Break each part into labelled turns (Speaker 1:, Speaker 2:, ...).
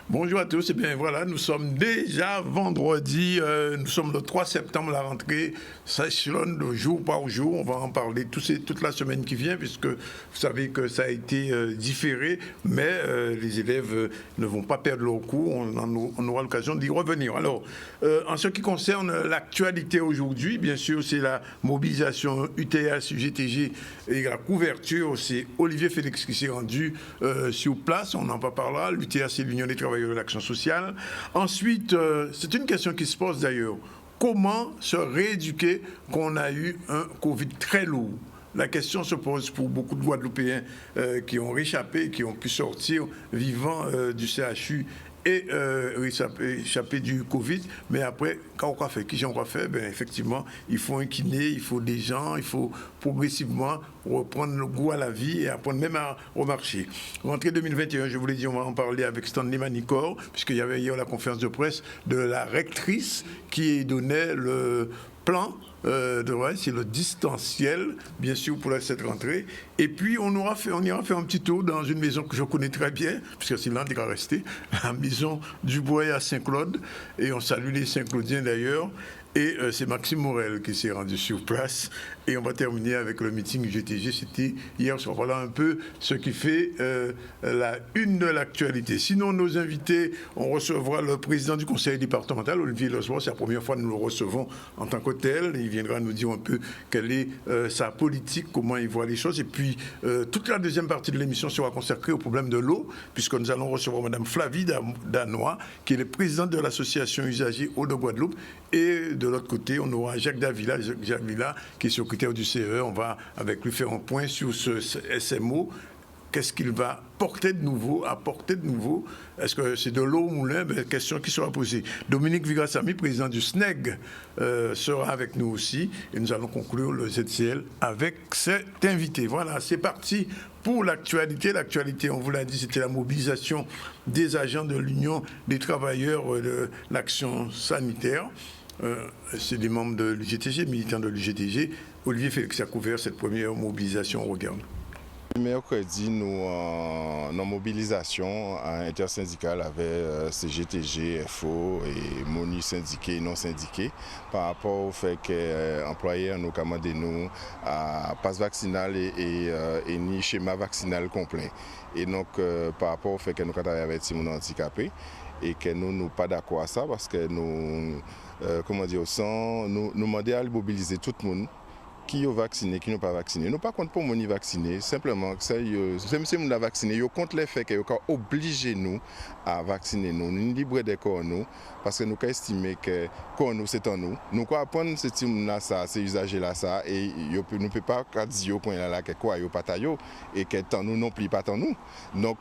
Speaker 1: Bonjour à tous, et bien voilà, nous sommes déjà vendredi, nous sommes le 3 septembre, la rentrée s'échelonne de jour par jour, on va en parler toute la semaine qui vient, puisque vous savez que ça a été différé, mais les élèves ne vont pas perdre leur cours, on aura l'occasion d'y revenir. Alors, en ce qui concerne l'actualité aujourd'hui, bien sûr, c'est la mobilisation UTS, UGTG et la couverture, c'est Olivier Félix qui s'est rendu sur place, on en parlera, l'UTS c'est l'Union des travailleurs de l'action sociale. Ensuite, c'est une question qui se pose d'ailleurs. Comment se rééduquer quand on a eu un Covid très lourd? La question se pose pour beaucoup de Guadeloupéens qui ont réchappé, qui ont pu sortir vivants du CHU et échapper du Covid. Mais après, quand on fait, qui j'en fait, ben effectivement, il faut un kiné, il faut des gens, il faut progressivement reprendre le goût à la vie et apprendre même à remarcher. Rentrée 2021, je vous l'ai dit, on va en parler avec Stanley Manicor, puisqu'il y avait hier la conférence de presse de la rectrice qui donnait le plan c'est le distanciel, bien sûr, pour cette rentrée. Et puis, on ira faire un petit tour dans une maison que je connais très bien, puisque c'est là qu'on est resté, la maison du Bois à Saint-Claude. Et on salue les Saint-Claudiens d'ailleurs. Et c'est Maxime Morel qui s'est rendu sur place. Et on va terminer avec le meeting UGTG. C'était hier soir. Voilà un peu ce qui fait la une de l'actualité. Sinon, nos invités, on recevra le président du conseil départemental, Olivier Losbois. C'est la première fois que nous le recevons en tant que tel. Il viendra nous dire un peu quelle est sa politique, comment il voit les choses. Et puis, toute la deuxième partie de l'émission sera consacrée au problème de l'eau, puisque nous allons recevoir Mme Flavie Danois, qui est le président de l'association usagers Eau de Guadeloupe. Et de l'autre côté, on aura Jacques Davila, qui est secrétaire du CE. On va avec lui faire un point sur ce SMO. Qu'est-ce qu'il va apporter de nouveau? Est-ce que c'est de l'eau au moulin? Question qui sera posée. Dominique Vigrassami, président du SNEG, sera avec nous aussi. Et nous allons conclure le ZCL avec cet invité. Voilà, c'est parti pour l'actualité. L'actualité, on vous l'a dit, c'était la mobilisation des agents de l'Union des travailleurs de l'action sanitaire. C'est des membres de l'UGTG, militants de l'UGTG. Olivier Félix a couvert cette première mobilisation. On regarde.
Speaker 2: Mercredi, nous en mobilisation intersyndicale avec CGTG, FO et MONU syndiqués et non syndiqués par rapport au fait que employeurs nous commandent nous à passe vaccinal et ni schéma vaccinal complet. Et donc par rapport au fait que nous travaillons avec les gens handicapés et que nous ne sommes pas d'accord à ça parce que nous, nous demandons à mobiliser tout le monde qui est vacciné, qui n'est pas vacciné. Nous pas contre pour les vacciner, simplement que même si nous sommes vaccinés, ils contre les faits qu'ils ont obligé nous à vacciner nous. Nous libérons des corps nous, parce que nous estimons que corps nous c'est en nous. Nous quoi apprendre ce type là ça, ces usagers là ça, et nous ne pouvons pas dire au point là que quoi ils pas taillé et que tant nous non plus pas tant nous. Donc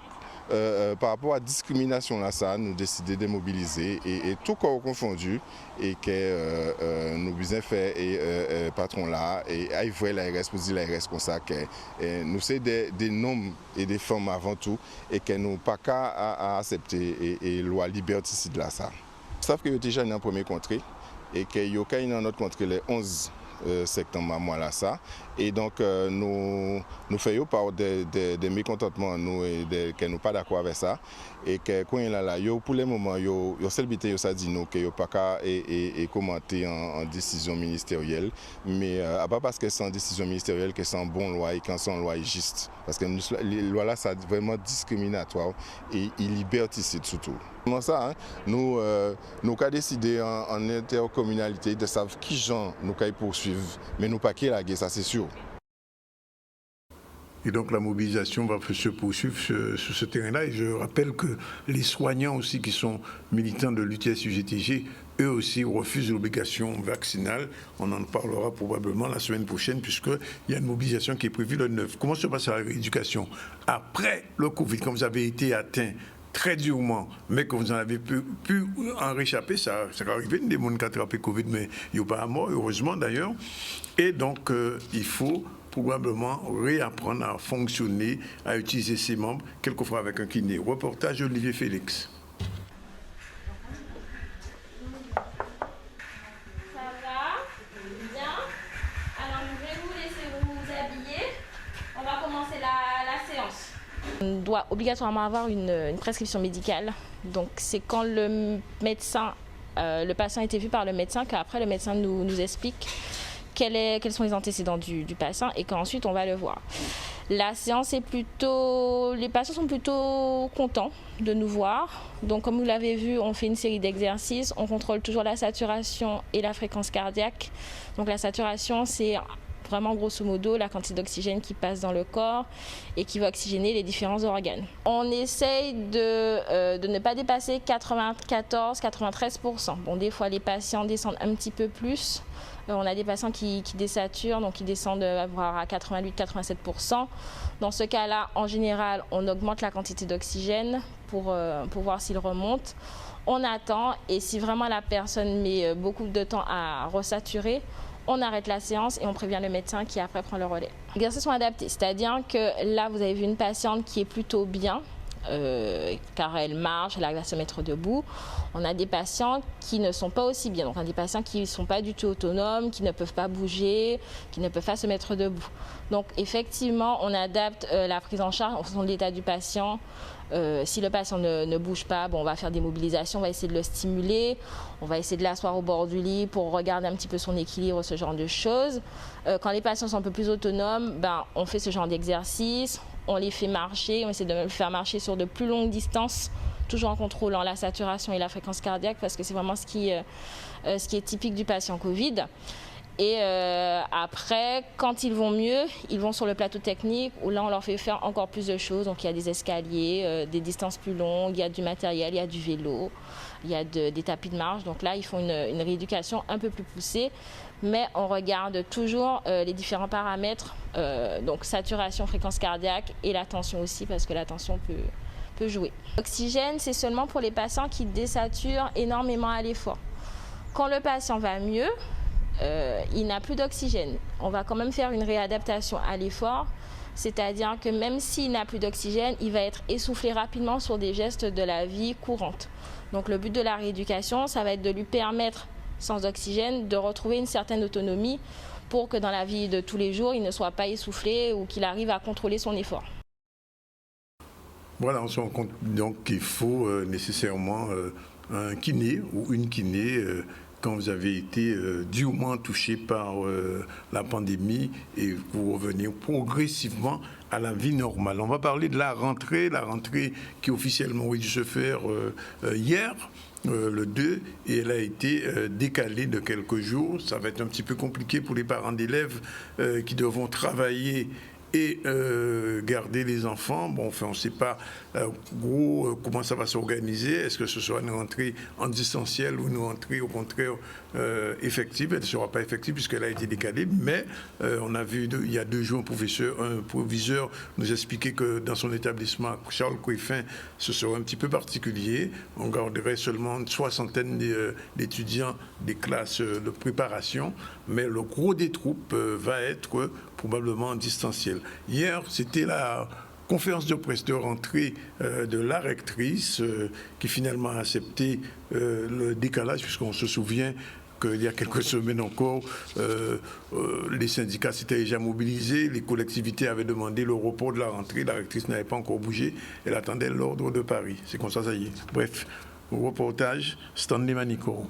Speaker 2: par rapport à la discrimination là, ça, nous décidons de mobiliser et tout corps confondu et que nous besoin faire et patron là et à voir l'ARS pour dire l'ARS comme ça que nous c'est des hommes et des femmes avant tout et que nous pas qu'à à accepter et loi liberticide là ça. Sauf que déjà dans premier contrée et que y a dans notre contrée les 11 septembre à moi là ça et donc nous faisons part des mécontentements nous et que nous pas d'accord avec ça et que quand il là yo pour le moment yo célibité yo ça dit nous que yo pas qu'à et commenter en décision ministérielle mais pas parce que c'est en décision ministérielle que c'est en bon loi et quand c'est en loi juste parce que les lois là ça vraiment discriminatoire et liberticide surtout. Comment ça hein? Nous avons décidé en intercommunalité de savoir qui gens nous poursuivre poursuivre mais nous pas qui la guerre ça c'est sûr.
Speaker 1: Et donc la mobilisation va se poursuivre sur ce terrain-là. Et je rappelle que les soignants aussi qui sont militants de l'UTS-UGTG, eux aussi refusent l'obligation vaccinale. On en parlera probablement la semaine prochaine puisqu'il y a une mobilisation qui est prévue le 9. Comment se passe la rééducation après le Covid, quand vous avez été atteint très durement, mais que vous en avez pu en réchapper, ça arrive, des gens qui ont attrapé Covid, mais il n'y a pas à mort, heureusement d'ailleurs. Et donc, il faut probablement réapprendre à fonctionner, à utiliser ses membres, quelquefois avec un kiné. Reportage Olivier Félix.
Speaker 3: On doit obligatoirement avoir une prescription médicale. Donc c'est quand le patient a été vu par le médecin qu'après le médecin nous explique quels sont les antécédents du patient et qu'ensuite on va le voir. La séance est les patients sont plutôt contents de nous voir. Donc comme vous l'avez vu, on fait une série d'exercices, on contrôle toujours la saturation et la fréquence cardiaque. Donc la saturation, c'est vraiment grosso modo la quantité d'oxygène qui passe dans le corps et qui va oxygéner les différents organes. On essaye de ne pas dépasser 94-93%. Bon, des fois les patients descendent un petit peu plus. On a des patients qui désaturent, donc qui descendent à 88-87%. Dans ce cas-là, en général, on augmente la quantité d'oxygène pour voir s'il remonte. On attend et si vraiment la personne met beaucoup de temps à resaturer, on arrête la séance et on prévient le médecin qui après prend le relais. Les exercices sont adaptés, c'est-à-dire que là vous avez vu une patiente qui est plutôt bien, car elle marche, elle arrive à se mettre debout. On a des patients qui ne sont pas aussi bien, donc on a des patients qui ne sont pas du tout autonomes, qui ne peuvent pas bouger, qui ne peuvent pas se mettre debout. Donc effectivement, on adapte la prise en charge en fonction de l'état du patient. Si le patient ne bouge pas, on va faire des mobilisations, on va essayer de le stimuler, on va essayer de l'asseoir au bord du lit pour regarder un petit peu son équilibre, ce genre de choses. Quand les patients sont un peu plus autonomes, on fait ce genre d'exercice, on les fait marcher, on essaie de les faire marcher sur de plus longues distances, toujours en contrôlant la saturation et la fréquence cardiaque parce que c'est vraiment ce qui est typique du patient Covid. Et après, quand ils vont mieux, ils vont sur le plateau technique où là, on leur fait faire encore plus de choses. Donc, il y a des escaliers, des distances plus longues, il y a du matériel, il y a du vélo, il y a des tapis de marche. Donc là, ils font une rééducation un peu plus poussée. Mais on regarde toujours les différents paramètres, donc saturation, fréquence cardiaque et la tension aussi, parce que la tension peut jouer. L'oxygène, c'est seulement pour les patients qui désaturent énormément à l'effort. Quand le patient va mieux, il n'a plus d'oxygène. On va quand même faire une réadaptation à l'effort, c'est-à-dire que même s'il n'a plus d'oxygène, il va être essoufflé rapidement sur des gestes de la vie courante. Donc le but de la rééducation, ça va être de lui permettre, sans oxygène, de retrouver une certaine autonomie pour que dans la vie de tous les jours, il ne soit pas essoufflé ou qu'il arrive à contrôler son effort.
Speaker 1: Voilà, on se rend compte donc qu'il faut nécessairement un kiné ou une kiné quand vous avez été durement touché par la pandémie et vous revenez progressivement à la vie normale. On va parler de la rentrée qui officiellement aurait dû se faire hier, le 2, et elle a été décalée de quelques jours. Ça va être un petit peu compliqué pour les parents d'élèves qui devront travailler et garder les enfants. Bon, enfin, on ne sait pas comment ça va s'organiser. Est-ce que ce sera une rentrée en distanciel ou une rentrée au contraire effective? Elle ne sera pas effective puisqu'elle a été décalée, mais on a vu il y a 2 jours un proviseur nous expliquait que dans son établissement, Charles Coiffin, ce serait un petit peu particulier. On garderait seulement une 60aine d'étudiants des classes de préparation, mais le gros des troupes va être probablement en distanciel. Hier, c'était la conférence de presse de rentrée de la rectrice qui finalement a accepté le décalage, puisqu'on se souvient qu'il y a quelques semaines encore, les syndicats s'étaient déjà mobilisés, les collectivités avaient demandé le report de la rentrée, la rectrice n'avait pas encore bougé, elle attendait l'ordre de Paris. C'est comme ça y est. Bref, reportage, Stanley Manico.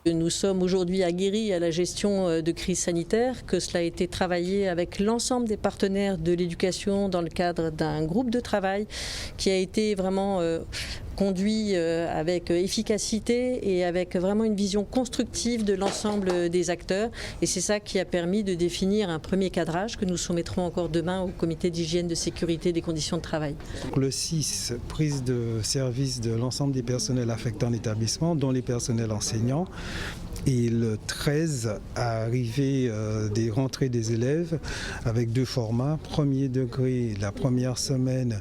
Speaker 4: Nous sommes aujourd'hui aguerris à la gestion de crise sanitaire, que cela a été travaillé avec l'ensemble des partenaires de l'éducation dans le cadre d'un groupe de travail qui a été vraiment conduit avec efficacité et avec vraiment une vision constructive de l'ensemble des acteurs. Et c'est ça qui a permis de définir un premier cadrage que nous soumettrons encore demain au comité d'hygiène, de sécurité et des conditions de travail.
Speaker 5: Le 6, prise de service de l'ensemble des personnels affectés en établissement, dont les personnels enseignants. Et le 13, arrivée des rentrées des élèves avec 2 formats. Premier degré, la première semaine,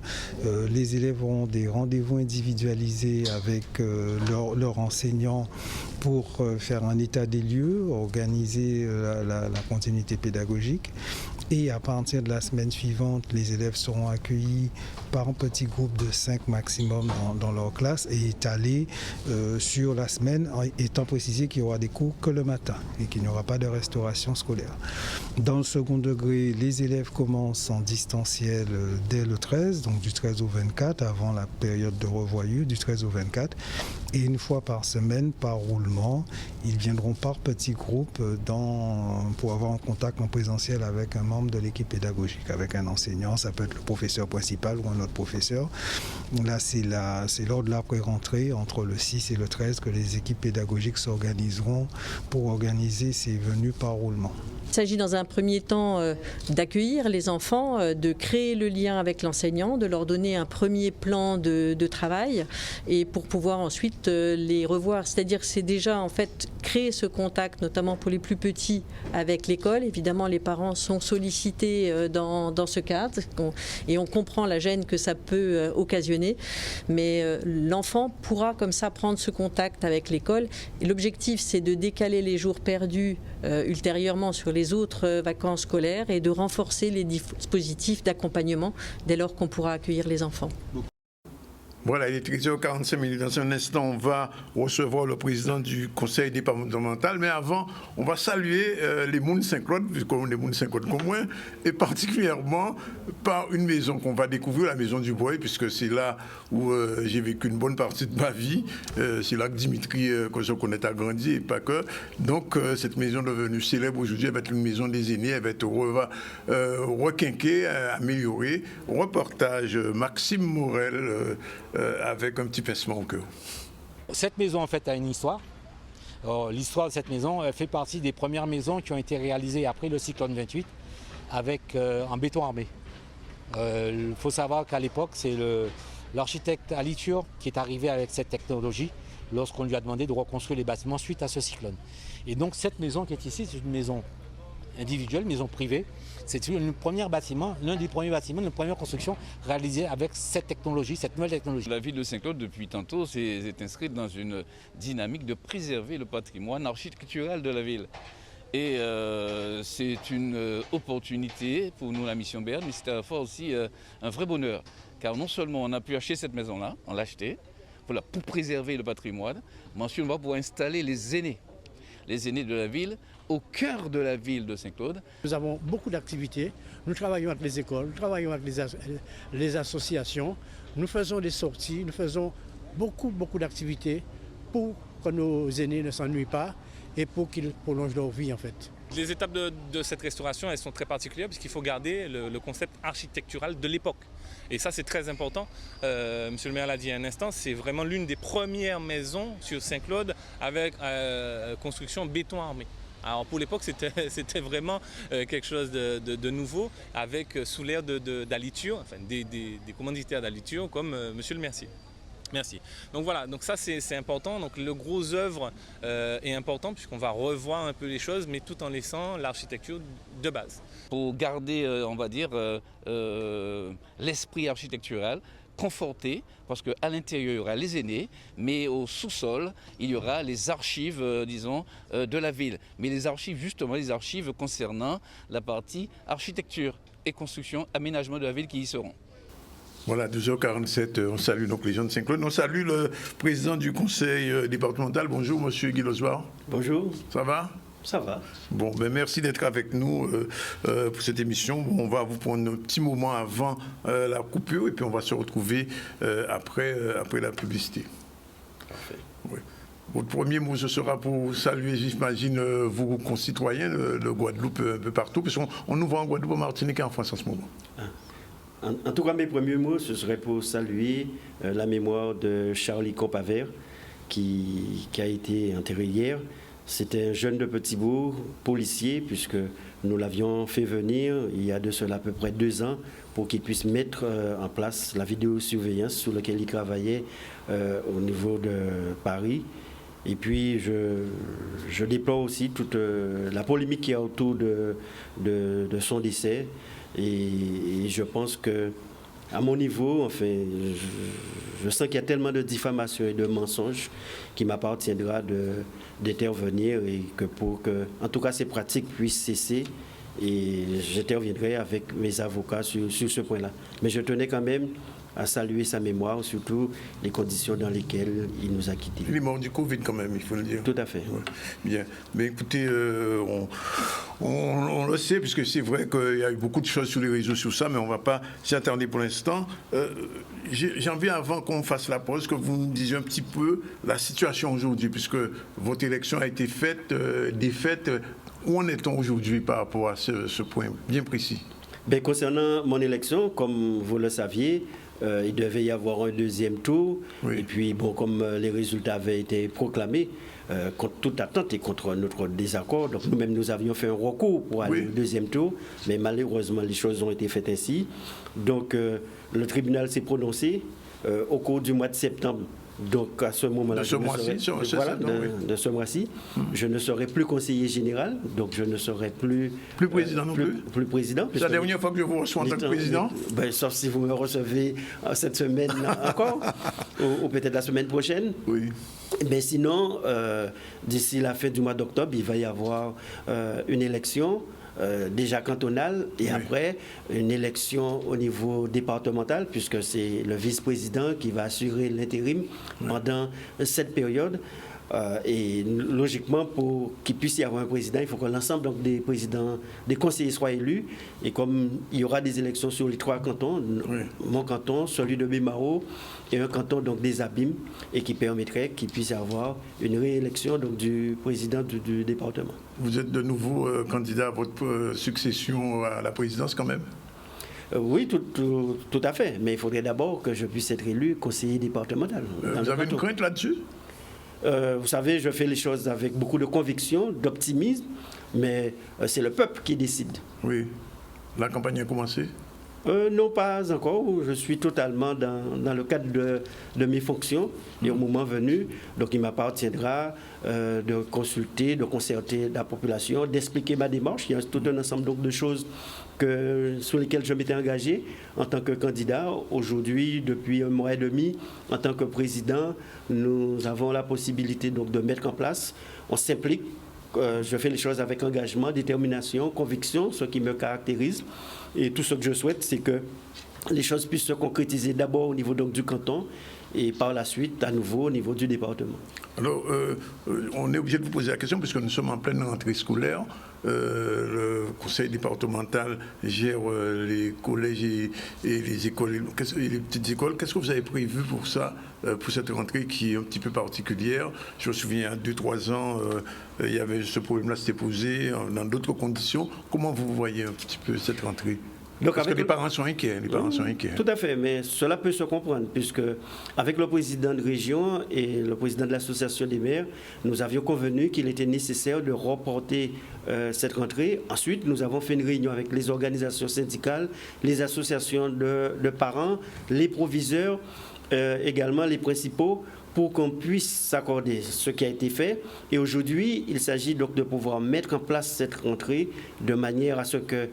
Speaker 5: les élèves auront des rendez-vous individualisés avec leurs enseignants pour faire un état des lieux, organiser la continuité pédagogique. Et à partir de la semaine suivante, les élèves seront accueillis par un petit groupe de 5 maximum dans leur classe et étalés sur la semaine, étant précisé qu'il n'y aura des cours que le matin et qu'il n'y aura pas de restauration scolaire. Dans le second degré, les élèves commencent en distanciel dès le 13, donc du 13 au 24, avant la période de revoyure, du 13 au 24. Et une fois par semaine, par roulement, ils viendront par petits groupes pour avoir un contact en présentiel avec un membre de l'équipe pédagogique, avec un enseignant. Ça peut être le professeur principal ou un autre professeur. Là, c'est lors de la pré-rentrée, entre le 6 et le 13, que les équipes pédagogiques s'organiseront pour organiser ces venues par roulement.
Speaker 4: Il s'agit dans un premier temps d'accueillir les enfants, de créer le lien avec l'enseignant, de leur donner un premier plan de travail et pour pouvoir ensuite les revoir. C'est-à-dire que c'est déjà en fait créer ce contact, notamment pour les plus petits, avec l'école. Évidemment, les parents sont sollicités dans ce cadre et on comprend la gêne que ça peut occasionner. Mais l'enfant pourra comme ça prendre ce contact avec l'école. Et l'objectif, c'est de décaler les jours perdus ultérieurement sur les autres vacances scolaires et de renforcer les dispositifs d'accompagnement dès lors qu'on pourra accueillir les enfants.
Speaker 1: Voilà, il est 13h45. Dans un instant, on va recevoir le président du conseil départemental. Mais avant, on va saluer les Mounes Saint-Claude, puisqu'on est les Mounes Saint-Claude comme moi, et particulièrement par une maison qu'on va découvrir, la maison du Bois, puisque c'est là où j'ai vécu une bonne partie de ma vie. C'est là que Dimitri, que je connais, a grandi, et pas que. Donc, cette maison devenue célèbre aujourd'hui, elle va être une maison des aînés, elle va être requinquée, améliorée. Reportage Maxime Morel, avec un petit pincement au cœur.
Speaker 6: Cette maison en fait a une histoire. L'histoire de cette maison elle fait partie des premières maisons qui ont été réalisées après le cyclone 28 en béton armé. Il faut savoir qu'à l'époque c'est l'architecte Aliture qui est arrivé avec cette technologie lorsqu'on lui a demandé de reconstruire les bâtiments suite à ce cyclone. Et donc cette maison qui est ici, c'est une maison individuelle, maison privée. C'est l'un des premiers bâtiments, une première construction réalisée avec cette technologie, cette nouvelle technologie.
Speaker 7: La ville de Saint-Claude, depuis tantôt, s'est inscrite dans une dynamique de préserver le patrimoine architectural de la ville. Et c'est une opportunité pour nous, la mission Berne, mais c'est à la fois aussi un vrai bonheur. Car non seulement on a pu acheter cette maison-là, on l'a achetée pour préserver le patrimoine, mais ensuite on va pouvoir installer les aînés de la ville, au cœur de la ville de Saint-Claude.
Speaker 8: Nous avons beaucoup d'activités. Nous travaillons avec les écoles, nous travaillons avec les associations. Nous faisons des sorties, nous faisons beaucoup d'activités pour que nos aînés ne s'ennuient pas et pour qu'ils prolongent leur vie en fait.
Speaker 9: Les étapes de cette restauration, elles sont très particulières puisqu'il faut garder le concept architectural de l'époque. Et ça, c'est très important. Monsieur le maire l'a dit un instant, c'est vraiment l'une des premières maisons sur Saint-Claude avec construction béton armé. Alors pour l'époque, c'était vraiment quelque chose de nouveau, avec sous l'ère d'Aliture, enfin des commanditaires d'Aliture comme Monsieur le Mercier. Merci. Donc voilà, donc ça c'est important. Donc le gros œuvre est important puisqu'on va revoir un peu les choses, mais tout en laissant l'architecture de base.
Speaker 7: Pour garder, on va dire, l'esprit architectural, conforté, parce qu'à l'intérieur, il y aura les aînés, mais au sous-sol, il y aura les archives, disons, de la ville. Mais les archives, justement, les archives concernant la partie architecture et construction, aménagement de la ville qui y seront.
Speaker 1: Voilà, 2h47, on salue donc les gens de Saint-Claude. On salue le président du conseil départemental. Bonjour, monsieur Guy Lozbar.
Speaker 10: Bonjour.
Speaker 1: Ça va ?
Speaker 10: Ça va.
Speaker 1: Bon, ben merci d'être avec nous pour cette émission. On va vous prendre un petit moment avant la coupure et puis on va se retrouver après la publicité.
Speaker 10: Parfait.
Speaker 1: Oui. Votre premier mot, ce sera pour saluer, j'imagine, vos concitoyens de Guadeloupe un peu partout, parce qu'on nous voit en Guadeloupe, en Martinique et en France en ce moment.
Speaker 10: En tout cas, mes premiers mots, ce serait pour saluer la mémoire de Charlie Copavert, qui a été enterré hier. C'était un jeune de Petit-Bourg, policier, puisque nous l'avions fait venir il y a de cela à peu près 2 ans pour qu'il puisse mettre en place la vidéosurveillance sur laquelle il travaillait au niveau de Paris. Et puis, je déplore aussi toute la polémique qu'il y a autour de son décès. Et je pense que À mon niveau, enfin, je sens qu'il y a tellement de diffamation et de mensonges qu'il m'appartiendra d'intervenir et que pour que, en tout cas, ces pratiques puissent cesser. Et j'interviendrai avec mes avocats sur ce point-là. Mais je tenais quand même à saluer sa mémoire, surtout les conditions dans lesquelles il nous a quittés.
Speaker 1: Il est mort du Covid quand même, il faut le dire.
Speaker 10: Tout à fait.
Speaker 1: Ouais. Bien. Mais écoutez, on le sait, puisque c'est vrai qu'il y a eu beaucoup de choses sur les réseaux sur ça, mais on ne va pas s'y attarder pour l'instant. J'ai envie, avant qu'on fasse la pause, que vous nous disiez un petit peu la situation aujourd'hui, puisque votre élection a été faite, défaite. Où en est-on aujourd'hui par rapport à ce point bien précis?
Speaker 10: Ben, concernant mon élection, comme vous le saviez, il devait y avoir un deuxième tour. Oui. Et puis, bon, comme les résultats avaient été proclamés, contre toute attente et contre notre désaccord, donc nous-mêmes, nous avions fait un recours pour aller au deuxième tour, mais malheureusement, les choses ont été faites ainsi. Donc, le tribunal s'est prononcé au cours du mois de septembre. Donc à ce moment-là, de ce mois-ci, je ne serai plus conseiller général, donc je ne serai plus
Speaker 1: président non plus.
Speaker 10: Plus président.
Speaker 1: C'est la dernière fois que je vous reçois en tant que président.
Speaker 10: Sauf si vous me recevez cette semaine encore, ou peut-être la semaine prochaine.
Speaker 1: Oui.
Speaker 10: Mais sinon, d'ici la fin du mois d'octobre, il va y avoir une élection. Déjà cantonale et après une élection au niveau départemental puisque c'est le vice-président qui va assurer l'intérim pendant cette période. Et logiquement, pour qu'il puisse y avoir un président, il faut que l'ensemble donc, des présidents, des conseillers soient élus. Et comme il y aura des élections sur les 3 cantons, mon canton, celui de Bimao et un canton donc, des Abîmes, et qui permettrait qu'il puisse y avoir une réélection donc, du président du département.
Speaker 1: Vous êtes de nouveau candidat à votre succession à la présidence quand même?
Speaker 10: Oui, tout à fait. Mais il faudrait d'abord que je puisse être élu conseiller départemental.
Speaker 1: Vous avez une crainte là-dessus?
Speaker 10: Vous savez, je fais les choses avec beaucoup de conviction, d'optimisme, mais c'est le peuple qui décide.
Speaker 1: Oui. La campagne a commencé?
Speaker 10: Non, pas encore. Je suis totalement dans le cadre de mes fonctions. Et au moment venu, donc il m'appartiendra de consulter, de concerter la population, d'expliquer ma démarche. Il y a tout un ensemble donc, de choses sur lesquelles je m'étais engagé en tant que candidat. Aujourd'hui, depuis un mois et demi, en tant que président, nous avons la possibilité donc, de mettre en place. On s'implique. Je fais les choses avec engagement, détermination, conviction, ce qui me caractérise. Et tout ce que je souhaite, c'est que les choses puissent se concrétiser d'abord au niveau donc, du canton et par la suite, à nouveau, au niveau du département.
Speaker 1: Alors, on est obligé de vous poser la question, puisque nous sommes en pleine rentrée scolaire. Le conseil départemental gère les collèges et les écoles et les petites écoles. Qu'est-ce que vous avez prévu pour ça, pour cette rentrée qui est un petit peu particulière? Je me souviens, il y a 2-3 ans, il y avait ce problème-là, c'était posé dans d'autres conditions. Comment vous voyez un petit peu cette rentrée? Donc parce que les parents sont inquiets.
Speaker 10: Tout à fait, mais cela peut se comprendre, puisque avec le président de région et le président de l'association des maires, nous avions convenu qu'il était nécessaire de reporter cette rentrée. Ensuite, nous avons fait une réunion avec les organisations syndicales, les associations de parents, les proviseurs, également les principaux, pour qu'on puisse s'accorder ce qui a été fait. Et aujourd'hui, il s'agit donc de pouvoir mettre en place cette rentrée de manière à ce que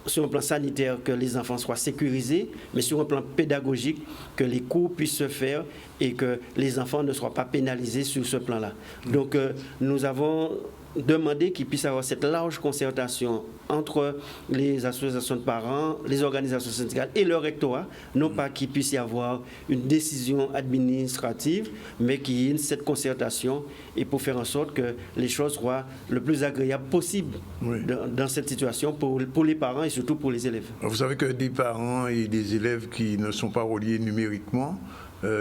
Speaker 10: sur un plan sanitaire, que les enfants soient sécurisés, mais sur un plan pédagogique, que les cours puissent se faire et que les enfants ne soient pas pénalisés sur ce plan-là. Donc, nous avons demandé qu'il puisse y avoir cette large concertation entre les associations de parents, les organisations syndicales et le rectorat, non pas qu'il puisse y avoir une décision administrative, mais qu'il y ait cette concertation et pour faire en sorte que les choses soient le plus agréables possible dans cette situation pour les parents et surtout pour les élèves.
Speaker 1: Vous savez que des parents et des élèves qui ne sont pas reliés numériquement,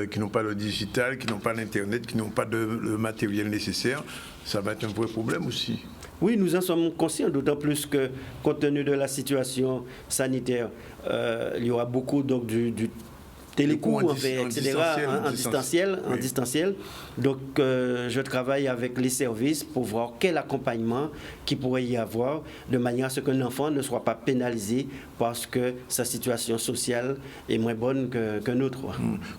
Speaker 1: qui n'ont pas le digital, qui n'ont pas l'Internet, qui n'ont pas le matériel nécessaire, ça va être un vrai problème aussi.
Speaker 10: Oui, nous en sommes conscients, d'autant plus que, compte tenu de la situation sanitaire, il y aura beaucoup donc, télécours, etc., en distanciel. Donc, je travaille avec les services pour voir quel accompagnement qui pourrait y avoir, de manière à ce qu'un enfant ne soit pas pénalisé parce que sa situation sociale est moins bonne qu'un autre.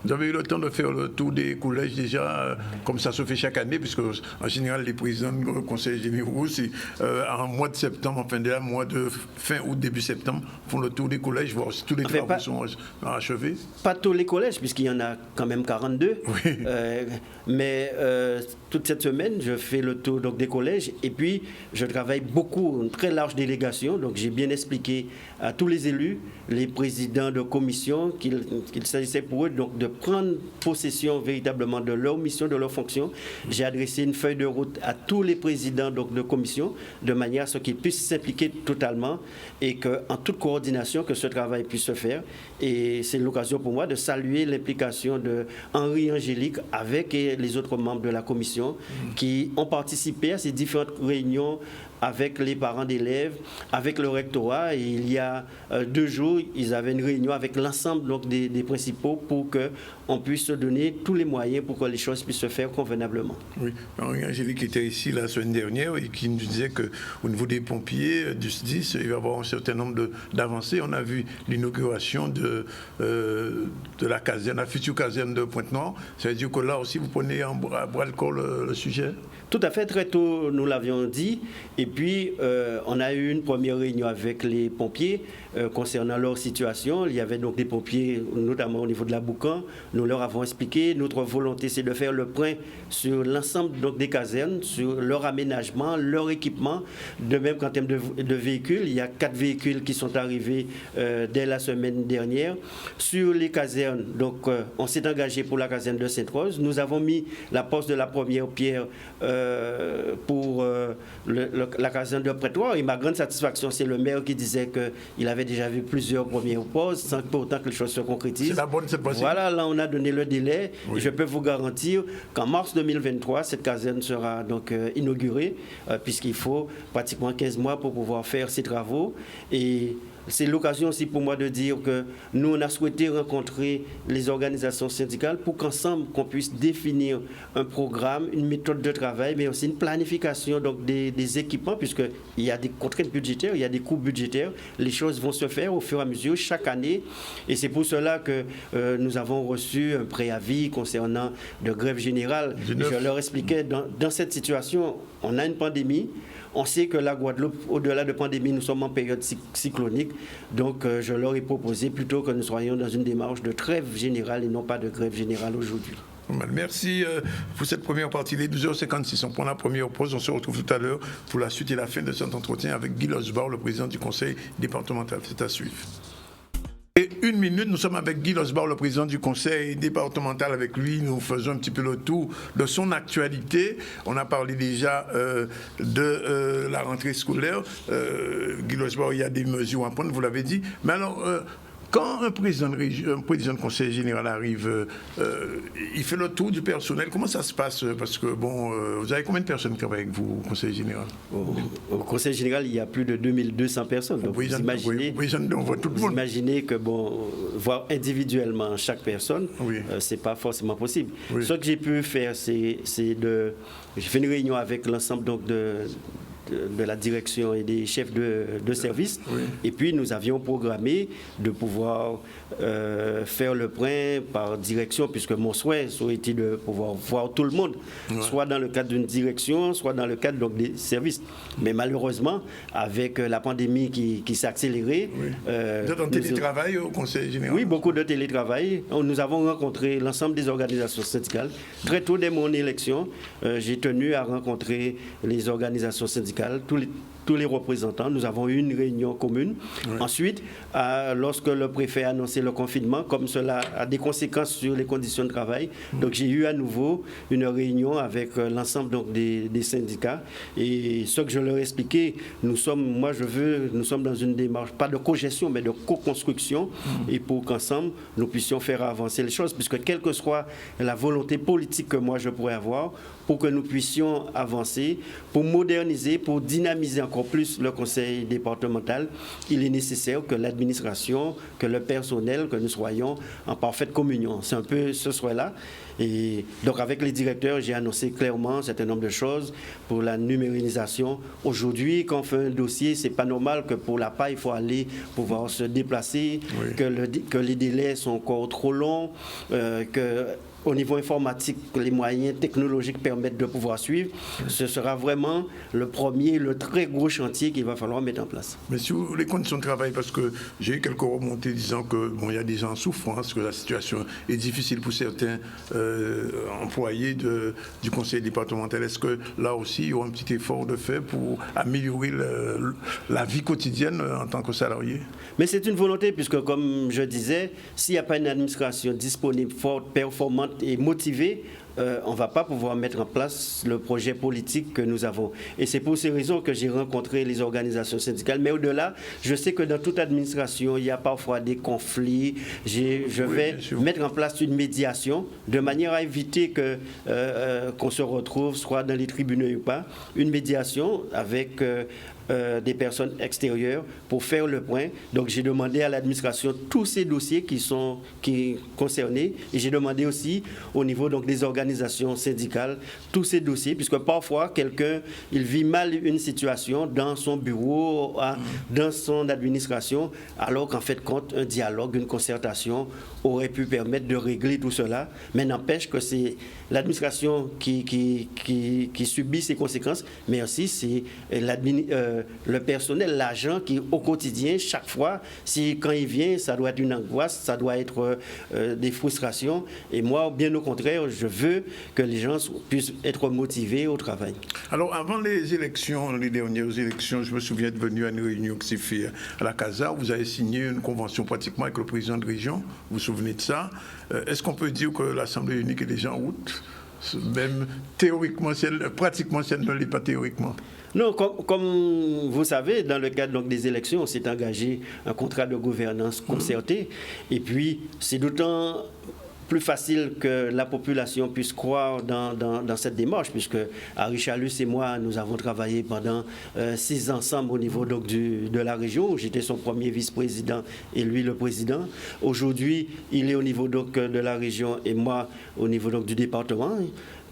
Speaker 1: Vous avez eu le temps de faire le tour des collèges déjà, comme ça se fait chaque année, puisque en général, les présidents du conseil généraux, c'est en mois de septembre, enfin de mois de fin août, début septembre, font le tour des collèges, voir si tous les travaux sont achevés.
Speaker 10: Pas tous les collèges, puisqu'il y en a quand même 42. Oui. Mais toute cette semaine, je fais le tour donc, des collèges et puis je travaille beaucoup, une très large délégation. Donc j'ai bien expliqué à tous les élus, les présidents de commission, qu'il s'agissait pour eux donc, de prendre possession véritablement de leur mission, de leur fonction. J'ai adressé une feuille de route à tous les présidents donc, de commission, de manière à ce qu'ils puissent s'impliquer totalement et qu'en toute coordination, que ce travail puisse se faire. Et c'est l'occasion pour moi de saluer l'implication de Henri Angélique avec les autres membres de la commission qui ont participé à ces différentes réunions avec les parents d'élèves, avec le rectorat. Et il y a 2 jours, ils avaient une réunion avec l'ensemble donc, des principaux pour qu'on puisse se donner tous les moyens pour que les choses puissent se faire convenablement.
Speaker 1: Oui, Henri Angélique était ici la semaine dernière et qui nous disait qu'au niveau des pompiers du SDIS, il va y avoir un certain nombre d'avancées. On a vu l'inauguration de la caserne, la future caserne de Pointe-Noire. Ça veut dire que là aussi, vous prenez à bras le corps le sujet?
Speaker 10: Tout à fait, très tôt, nous l'avions dit. Et puis, on a eu une première réunion avec les pompiers concernant leur situation. Il y avait donc des pompiers, notamment au niveau de la Boucan. Nous leur avons expliqué. Notre volonté, c'est de faire le point sur l'ensemble donc, des casernes, sur leur aménagement, leur équipement. De même qu'en termes de véhicules, il y a 4 véhicules qui sont arrivés dès la semaine dernière. Sur les casernes, donc, on s'est engagé pour la caserne de Sainte-Rose. Nous avons mis la pose de la première pierre pour la caserne de Prétoire. Et ma grande satisfaction, c'est le maire qui disait qu'il avait déjà vu plusieurs premières poses sans pourtant que les choses se concrétisent.
Speaker 1: C'est la bonne cette fois-ci.
Speaker 10: Voilà, là on a donné le délai. Oui. Et je peux vous garantir qu'en mars 2023, cette caserne sera donc inaugurée puisqu'il faut pratiquement 15 mois pour pouvoir faire ces travaux. Et c'est l'occasion aussi pour moi de dire que nous, on a souhaité rencontrer les organisations syndicales pour qu'ensemble, qu'on puisse définir un programme, une méthode de travail, mais aussi une planification donc, des équipements, puisqu'il y a des contraintes budgétaires, il y a des coûts budgétaires. Les choses vont se faire au fur et à mesure, chaque année. Et c'est pour cela que nous avons reçu un préavis concernant de grève générale. Je leur expliquais, dans cette situation, on a une pandémie. On sait que la Guadeloupe, au-delà de pandémie, nous sommes en période cyclonique. Donc, je leur ai proposé plutôt que nous soyons dans une démarche de trêve générale et non pas de grève générale aujourd'hui.
Speaker 1: Merci pour cette première partie. Il est 12h56. On prend la première pause. On se retrouve tout à l'heure pour la suite et la fin de cet entretien avec Guy Losbar, le président du conseil départemental. C'est à suivre. Et 1 minute, nous sommes avec Guy Losbar, le président du conseil départemental. Avec lui, nous faisons un petit peu le tour de son actualité. On a parlé déjà de la rentrée scolaire. Guy Losbar, il y a des mesures à prendre, vous l'avez dit. Mais alors, quand un président de conseil général arrive, il fait le tour du personnel. Comment ça se passe? Parce que, bon, vous avez combien de personnes qui travaillent avec vous au conseil général?
Speaker 10: Au conseil général, il y a plus de 2200 personnes. Donc, vous imaginez que, bon, voir individuellement chaque personne, c'est pas forcément possible. Oui. Ce que j'ai pu faire, c'est j'ai fait une réunion avec l'ensemble donc de la direction et des chefs de service. Oui. Et puis, nous avions programmé de pouvoir faire le point par direction, puisque mon souhait aurait été de pouvoir voir tout le monde, soit dans le cadre d'une direction, soit dans le cadre donc, des services. Mais malheureusement, avec la pandémie qui s'est accélérée...
Speaker 1: Vous êtes en télétravail au conseil général?
Speaker 10: Oui, beaucoup de télétravail. Nous avons rencontré l'ensemble des organisations syndicales. Très tôt dès mon élection, j'ai tenu à rencontrer les organisations syndicales, tous les représentants. Nous avons eu une réunion commune. Oui. Ensuite, lorsque le préfet a annoncé le confinement, comme cela a des conséquences sur les conditions de travail, donc j'ai eu à nouveau une réunion avec l'ensemble donc, des syndicats. Et ce que je leur ai expliqué, nous sommes dans une démarche, pas de cogestion, mais de co-construction, et pour qu'ensemble, nous puissions faire avancer les choses, puisque quelle que soit la volonté politique que moi je pourrais avoir, pour que nous puissions avancer, pour moderniser, pour dynamiser encore encore plus le conseil départemental, il est nécessaire que l'administration, que le personnel, que nous soyons en parfaite communion. C'est un peu ce souhait-là. Et donc avec les directeurs, j'ai annoncé clairement un certain nombre de choses pour la numérisation. Aujourd'hui, quand on fait un dossier, c'est pas normal que pour la PA, il faut aller pouvoir se déplacer, que les délais sont encore trop longs, que au niveau informatique, les moyens technologiques permettent de pouvoir suivre. Ce sera vraiment le premier, le très gros chantier qu'il va falloir mettre en place.
Speaker 1: Mais sur les conditions de travail, parce que j'ai eu quelques remontées disant que bon, il y a des gens en souffrance, que la situation est difficile pour certains employés du conseil départemental. Est-ce que là aussi, il y aura un petit effort de fait pour améliorer la vie quotidienne en tant que salarié?
Speaker 10: Mais c'est une volonté, puisque comme je disais, s'il n'y a pas une administration disponible, forte, performante et motivée, on ne va pas pouvoir mettre en place le projet politique que nous avons. Et c'est pour ces raisons que j'ai rencontré les organisations syndicales. Mais au-delà, je sais que dans toute administration, il y a parfois des conflits. Je vais mettre en place une médiation de manière à éviter qu'on se retrouve soit dans les tribunaux ou pas. Une médiation avec des personnes extérieures pour faire le point. Donc j'ai demandé à l'administration tous ces dossiers qui sont concernés, et j'ai demandé aussi au niveau donc des organisations syndicales tous ces dossiers, puisque parfois quelqu'un il vit mal une situation dans son bureau, dans son administration, alors qu'en fait compte un dialogue, une concertation aurait pu permettre de régler tout cela, mais n'empêche que c'est l'administration qui subit ces conséquences, mais aussi c'est le personnel, l'agent qui au quotidien, chaque fois, quand il vient, ça doit être une angoisse, ça doit être des frustrations. Et moi, bien au contraire, je veux que les gens puissent être motivés au travail.
Speaker 1: Alors, avant les élections, les dernières élections, je me souviens de venir à une réunion qui s'est faite à la CASA. Vous avez signé une convention pratiquement avec le président de région. Vous vous souvenez de ça? Est-ce qu'on peut dire que l'Assemblée unique est déjà en route? Même théoriquement, pratiquement, si elle ne l'est pas théoriquement.
Speaker 10: Non, comme vous savez, dans le cadre donc, des élections, on s'est engagé un contrat de gouvernance concerté. Et puis, c'est d'autant plus facile que la population puisse croire dans cette démarche, puisque Harry Chalus et moi, nous avons travaillé pendant 6 ans ensemble au niveau donc, de la région. J'étais son premier vice-président et lui le président. Aujourd'hui, il est au niveau donc, de la région et moi au niveau donc, du département.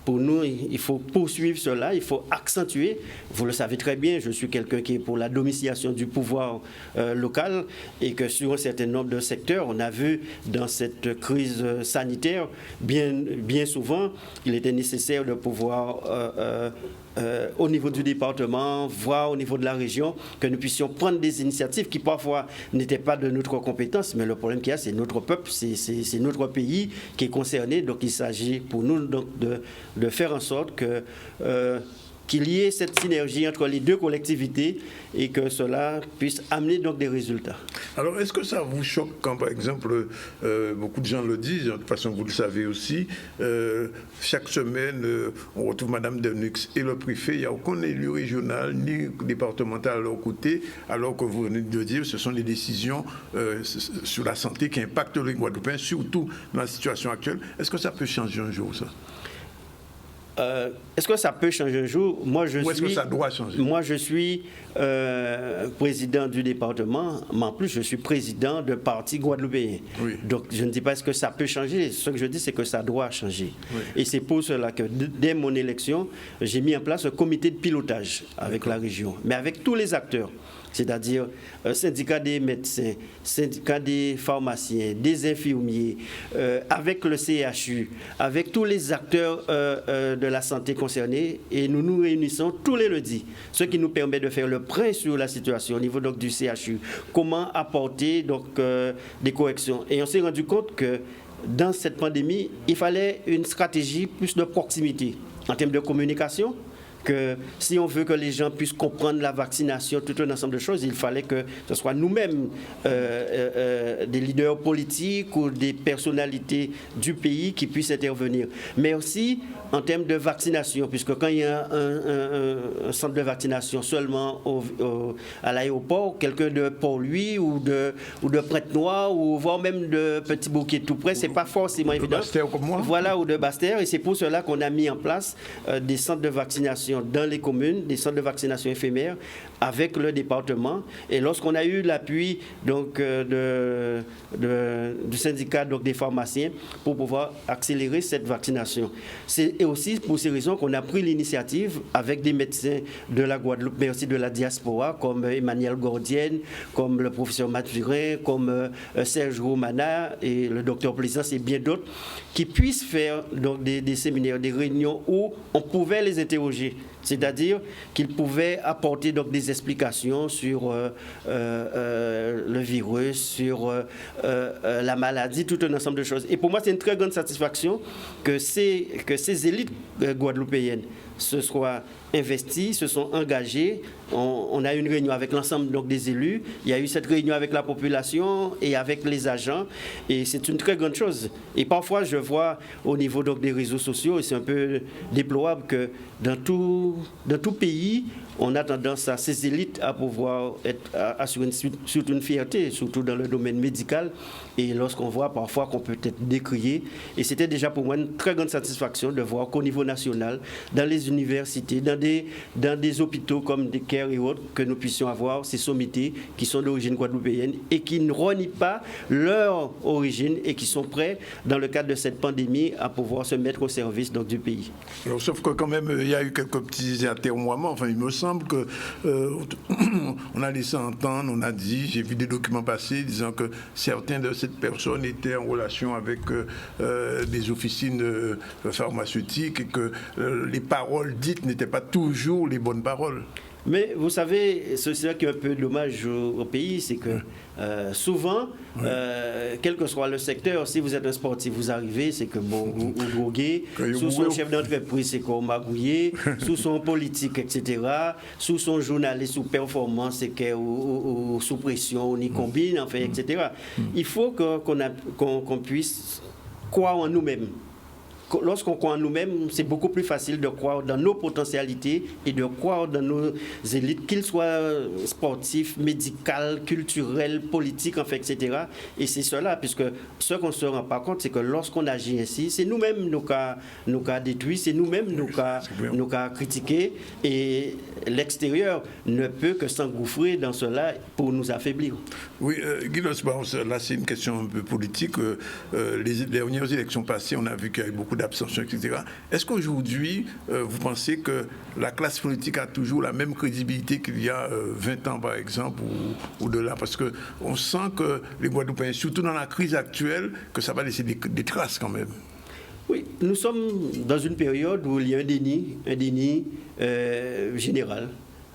Speaker 10: Pour nous, il faut poursuivre cela, il faut accentuer. Vous le savez très bien, je suis quelqu'un qui est pour la domiciliation du pouvoir local et que sur un certain nombre de secteurs, on a vu dans cette crise sanitaire, bien souvent, il était nécessaire de pouvoir, au niveau du département, voire au niveau de la région, que nous puissions prendre des initiatives qui parfois n'étaient pas de notre compétence, mais le problème qu'il y a, c'est notre peuple, c'est notre pays qui est concerné. Donc il s'agit pour nous donc, de faire en sorte qu'il y ait cette synergie entre les deux collectivités et que cela puisse amener donc des résultats.
Speaker 1: Alors, est-ce que ça vous choque quand, par exemple, beaucoup de gens le disent, de toute façon, vous le savez aussi, chaque semaine, on retrouve Mme Denux et le préfet, il n'y a aucun élu régional ni départemental à leur côté, alors que vous venez de dire que ce sont des décisions sur la santé qui impactent les Guadeloupéens, surtout dans la situation actuelle. Est-ce que ça peut changer un jour, ça?
Speaker 10: Est-ce que ça peut changer un jour? Ou est-ce
Speaker 1: que ça doit changer?
Speaker 10: Moi, je suis président du département, mais en plus, je suis président de parti guadeloupéen.
Speaker 1: Oui.
Speaker 10: Donc, je ne dis pas est-ce que ça peut changer. Ce que je dis, c'est que ça doit changer. Oui. Et c'est pour cela que, dès mon élection, j'ai mis en place un comité de pilotage avec la région, mais avec tous les acteurs. C'est-à-dire syndicat des médecins, syndicat des pharmaciens, des infirmiers, avec le CHU, avec tous les acteurs de la santé concernés, et nous nous réunissons tous les lundis, ce qui nous permet de faire le point sur la situation au niveau donc, du CHU, comment apporter donc, des corrections. Et on s'est rendu compte que dans cette pandémie, il fallait une stratégie plus de proximité en termes de communication, que si on veut que les gens puissent comprendre la vaccination, tout un ensemble de choses, il fallait que ce soit nous-mêmes, des leaders politiques ou des personnalités du pays qui puissent intervenir. Mais aussi en termes de vaccination, puisque quand il y a un centre de vaccination seulement à l'aéroport, quelqu'un de Port-Louis ou de Pointe-Noire, ou voire même de Petit-Bouquet tout près, c'est pas forcément évident.
Speaker 1: Bastère comme moi.
Speaker 10: Voilà, ou de Bastère, et c'est pour cela qu'on a mis en place des centres de vaccination dans les communes, des centres de vaccination éphémères avec le département. Et lorsqu'on a eu l'appui donc du syndicat donc des pharmaciens pour pouvoir accélérer cette vaccination. C'est aussi pour ces raisons qu'on a pris l'initiative avec des médecins de la Guadeloupe, mais aussi de la diaspora, comme Emmanuel Gordienne, comme le professeur Mathurin, comme Serge Romana et le docteur Plaisance et bien d'autres, qui puissent faire donc des séminaires, des réunions où on pouvait les interroger. C'est-à-dire qu'ils pouvaient apporter donc des explications sur le virus, sur la maladie, tout un ensemble de choses. Et pour moi, c'est une très grande satisfaction que ces élites guadeloupéennes se soient investis, se sont engagés. On a eu une réunion avec l'ensemble donc, des élus. Il y a eu cette réunion avec la population et avec les agents. Et c'est une très grande chose. Et parfois, je vois au niveau donc, des réseaux sociaux, et c'est un peu déplorable que dans tout pays, on a tendance à ces élites à pouvoir assurer surtout une fierté, surtout dans le domaine médical. Et lorsqu'on voit parfois qu'on peut être décrié, et c'était déjà pour moi une très grande satisfaction de voir qu'au niveau national, dans les universités, dans des hôpitaux comme des CARE et autres, que nous puissions avoir ces sommités qui sont d'origine guadeloupéenne et qui ne renient pas leur origine et qui sont prêts, dans le cadre de cette pandémie, à pouvoir se mettre au service donc, du pays.
Speaker 1: Alors, sauf que quand même, il y a eu quelques petits atermoiements. Enfin, il me semble que on a laissé entendre, on a dit, j'ai vu des documents passer disant que certains de cette personne étaient en relation avec des officines pharmaceutiques et que les paroles dites n'étaient pas toujours les bonnes paroles.
Speaker 10: Mais vous savez, c'est ça qui est un peu dommage au pays, c'est que souvent, quel que soit le secteur, si vous êtes un sportif, vous arrivez, c'est que bon, vous droguez, sous son chef d'entreprise, c'est qu'on magouillé, sous son politique, etc., sous son journaliste, sous performance, c'est ou sous pression, on y combine, enfin, etc. Il faut qu'on puisse croire en nous-mêmes. Lorsqu'on croit en nous-mêmes, c'est beaucoup plus facile de croire dans nos potentialités et de croire dans nos élites, qu'ils soient sportifs, médicaux, culturels, politiques, enfin, etc. Et c'est cela, puisque ce qu'on ne se rend pas compte, c'est que lorsqu'on agit ainsi, c'est nous-mêmes nos cas détruits, c'est nous-mêmes nos cas critiqués, et l'extérieur ne peut que s'engouffrer dans cela pour nous affaiblir.
Speaker 1: Oui, Guy Losbach, là c'est une question un peu politique. Les dernières élections passées, on a vu qu'il y a eu beaucoup d'abstention, etc. Est-ce qu'aujourd'hui, vous pensez que la classe politique a toujours la même crédibilité qu'il y a 20 ans, par exemple, ou au-delà? Parce qu'on sent que les Guadeloupéens, surtout dans la crise actuelle, que ça va laisser des traces quand même.
Speaker 10: Oui, nous sommes dans une période où il y a un déni général.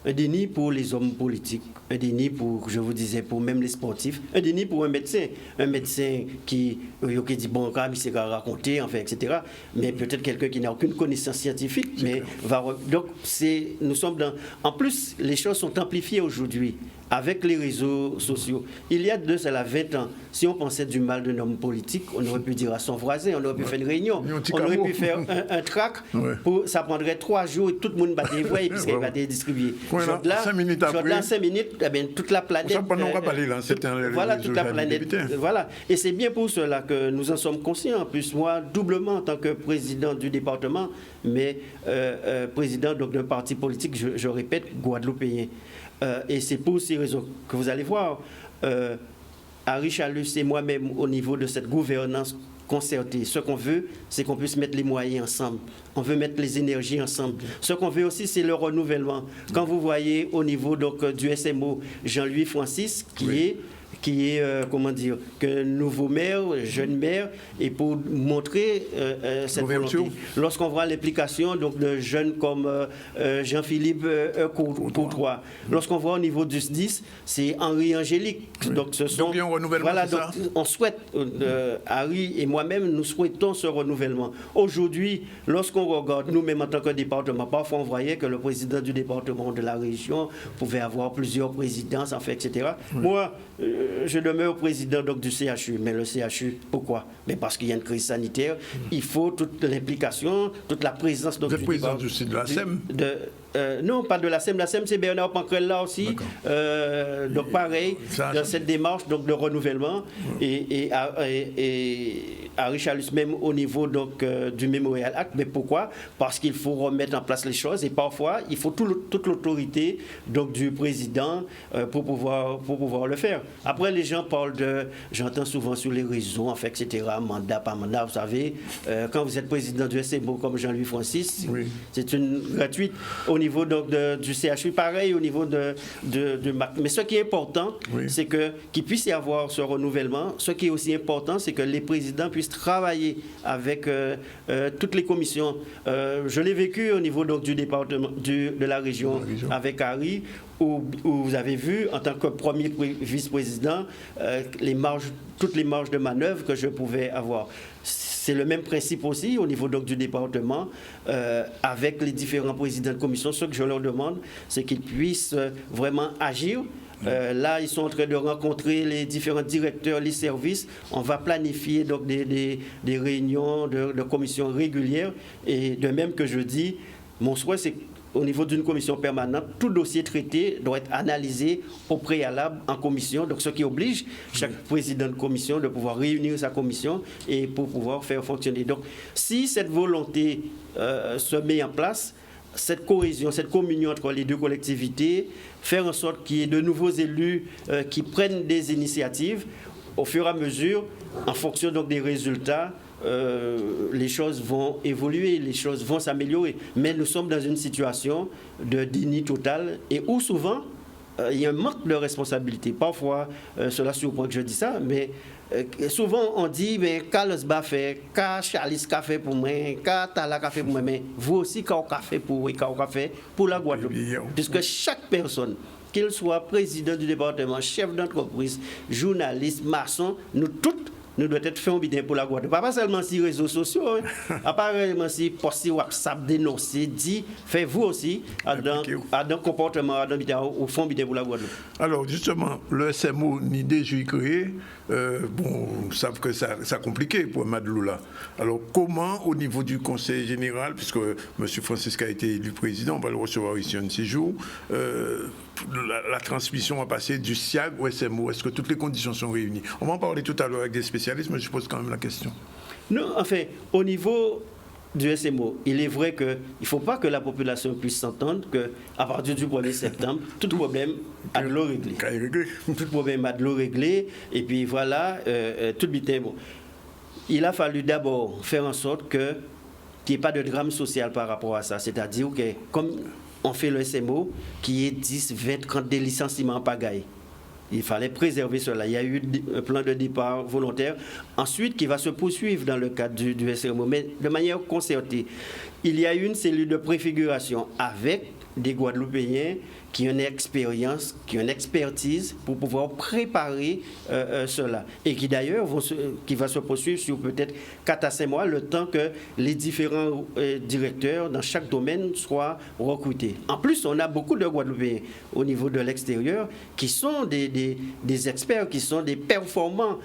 Speaker 10: Un déni pour les hommes politiques, un déni pour, je vous disais, pour même les sportifs, un déni pour un médecin qui dit bon, quand même, il s'est raconté, enfin, etc. Mais peut-être quelqu'un qui n'a aucune connaissance scientifique, mais donc nous sommes dans. En plus, les choses sont amplifiées aujourd'hui avec les réseaux sociaux. Il y a de cela 20 ans, si on pensait du mal d'un homme politique, on aurait pu dire à son voisin, on aurait pu faire une réunion, on aurait pu faire un tract, ça prendrait 3 jours et tout le monde battait voix et puis ça va être distribué.
Speaker 1: Là, 5 minutes après,
Speaker 10: 5 minutes, eh bien, toute la planète. Voilà, toute la planète. Voilà. Et c'est bien pour cela que nous en sommes conscients. En plus, moi, doublement en tant que président du département, mais président d'un parti politique, je répète, guadeloupéen. Et c'est pour ces raisons que vous allez voir, Harry Chalus et moi-même, au niveau de cette gouvernance concertée, ce qu'on veut, c'est qu'on puisse mettre les moyens ensemble. On veut mettre les énergies ensemble. Ce qu'on veut aussi, c'est le renouvellement. Quand vous voyez au niveau donc, du SMO, Jean-Louis Francis, qui est comment dire, que nouveau maire, jeune maire, et pour montrer cette volonté. Lorsqu'on voit l'implication donc, de jeunes comme Jean-Philippe Courtois, lorsqu'on voit au niveau du SDIS, c'est Henri Angélique. Donc, ce sont,
Speaker 1: donc il y a un renouvellement,
Speaker 10: voilà,
Speaker 1: c'est
Speaker 10: donc,
Speaker 1: ça?
Speaker 10: on souhaite, Harry et moi-même, nous souhaitons ce renouvellement. Aujourd'hui, lorsqu'on regarde, nous-mêmes en tant que département, parfois on voyait que le président du département de la région pouvait avoir plusieurs présidences, enfin, etc. Moi, je demeure président donc, du CHU. Mais le CHU, pourquoi? Mais parce qu'il y a une crise sanitaire. Il faut toute l'implication, toute la présence. Donc,
Speaker 1: Vous êtes président de la SEM?
Speaker 10: Non, pas de la SEM. La SEM, c'est Bernard Pancrel là aussi. Donc pareil, dans cette démarche donc, de renouvellement. Et à Richarlison même au niveau donc, du Memorial Act. Mais pourquoi? Parce qu'il faut remettre en place les choses. Et parfois, il faut toute l'autorité donc, du président pour pouvoir le faire. Après, les gens parlent j'entends souvent sur les réseaux, en fait, etc., mandat par mandat. Vous savez, quand vous êtes président du SMO comme Jean-Louis Francis, c'est une gratuite. Au niveau donc, du CHU, pareil au niveau de MAC. Mais ce qui est important, c'est qu'il puisse y avoir ce renouvellement. Ce qui est aussi important, c'est que les présidents puissent travailler avec toutes les commissions. Je l'ai vécu au niveau donc, du département, de la région, avec Harry, où vous avez vu, en tant que premier vice-président, toutes les marges de manœuvre que je pouvais avoir. C'est le même principe aussi au niveau donc, du département, avec les différents présidents de commission. Ce que je leur demande, c'est qu'ils puissent vraiment agir. Là, ils sont en train de rencontrer les différents directeurs, les services. On va planifier donc, des réunions de commissions régulières. Et de même que je dis, mon souhait, c'est au niveau d'une commission permanente, tout dossier traité doit être analysé au préalable en commission, donc ce qui oblige chaque président de commission de pouvoir réunir sa commission et pour pouvoir faire fonctionner. Donc, si cette volonté se met en place, cette cohésion, cette communion entre les deux collectivités, faire en sorte qu'il y ait de nouveaux élus qui prennent des initiatives, au fur et à mesure, en fonction donc des résultats, les choses vont évoluer, les choses vont s'améliorer. Mais nous sommes dans une situation de déni total et où souvent il y a un manque de responsabilité. Parfois, cela surprend que je dis ça, mais souvent on dit mais Carlos Ba fait, Charles a fait pour moi, Tala a fait pour moi, mais vous aussi qu'a fait pour la Guadeloupe. Puisque chaque personne, qu'il soit président du département, chef d'entreprise, journaliste, maçon, nous toutes nous devons être fait un bien pour la Guadeloupe. Pas seulement si réseaux sociaux, apparemment si poster WhatsApp, dénoncer, dit, faites-vous aussi dans comportement, au fond bien pour la Guadeloupe.
Speaker 1: Alors justement, le SMO, une idée j'ai créé, on sait que c'est compliqué pour Madloula. Alors comment au niveau du Conseil général, puisque M. Francisque a été élu président, on va le recevoir ici un de ces jours, la transmission va passer du SIAG au SMO. Est-ce que toutes les conditions sont réunies? On va en parler tout à l'heure avec des spécialistes, mais je pose quand même la question.
Speaker 10: Non, enfin, au niveau du SMO, il est vrai qu'il ne faut pas que la population puisse s'entendre qu'à partir du 1er septembre, tout problème a de l'eau réglé. Tout problème a de l'eau réglé, et puis voilà, tout bien bon. Il a fallu d'abord faire en sorte qu'il n'y ait pas de drame social par rapport à ça. C'est-à-dire que, comme on fait le SMO, qui est 10, 20, 30 des licenciements en pagaille. Il fallait préserver cela. Il y a eu un plan de départ volontaire. Ensuite, qui va se poursuivre dans le cadre du SMO, mais de manière concertée. Il y a eu une cellule de préfiguration avec des Guadeloupéens qui ont une expérience, qui ont une expertise pour pouvoir préparer cela. Et qui d'ailleurs qui va se poursuivre sur peut-être 4 à 5 mois, le temps que les différents directeurs dans chaque domaine soient recrutés. En plus, on a beaucoup de Guadeloupéens au niveau de l'extérieur qui sont des experts, qui sont des performants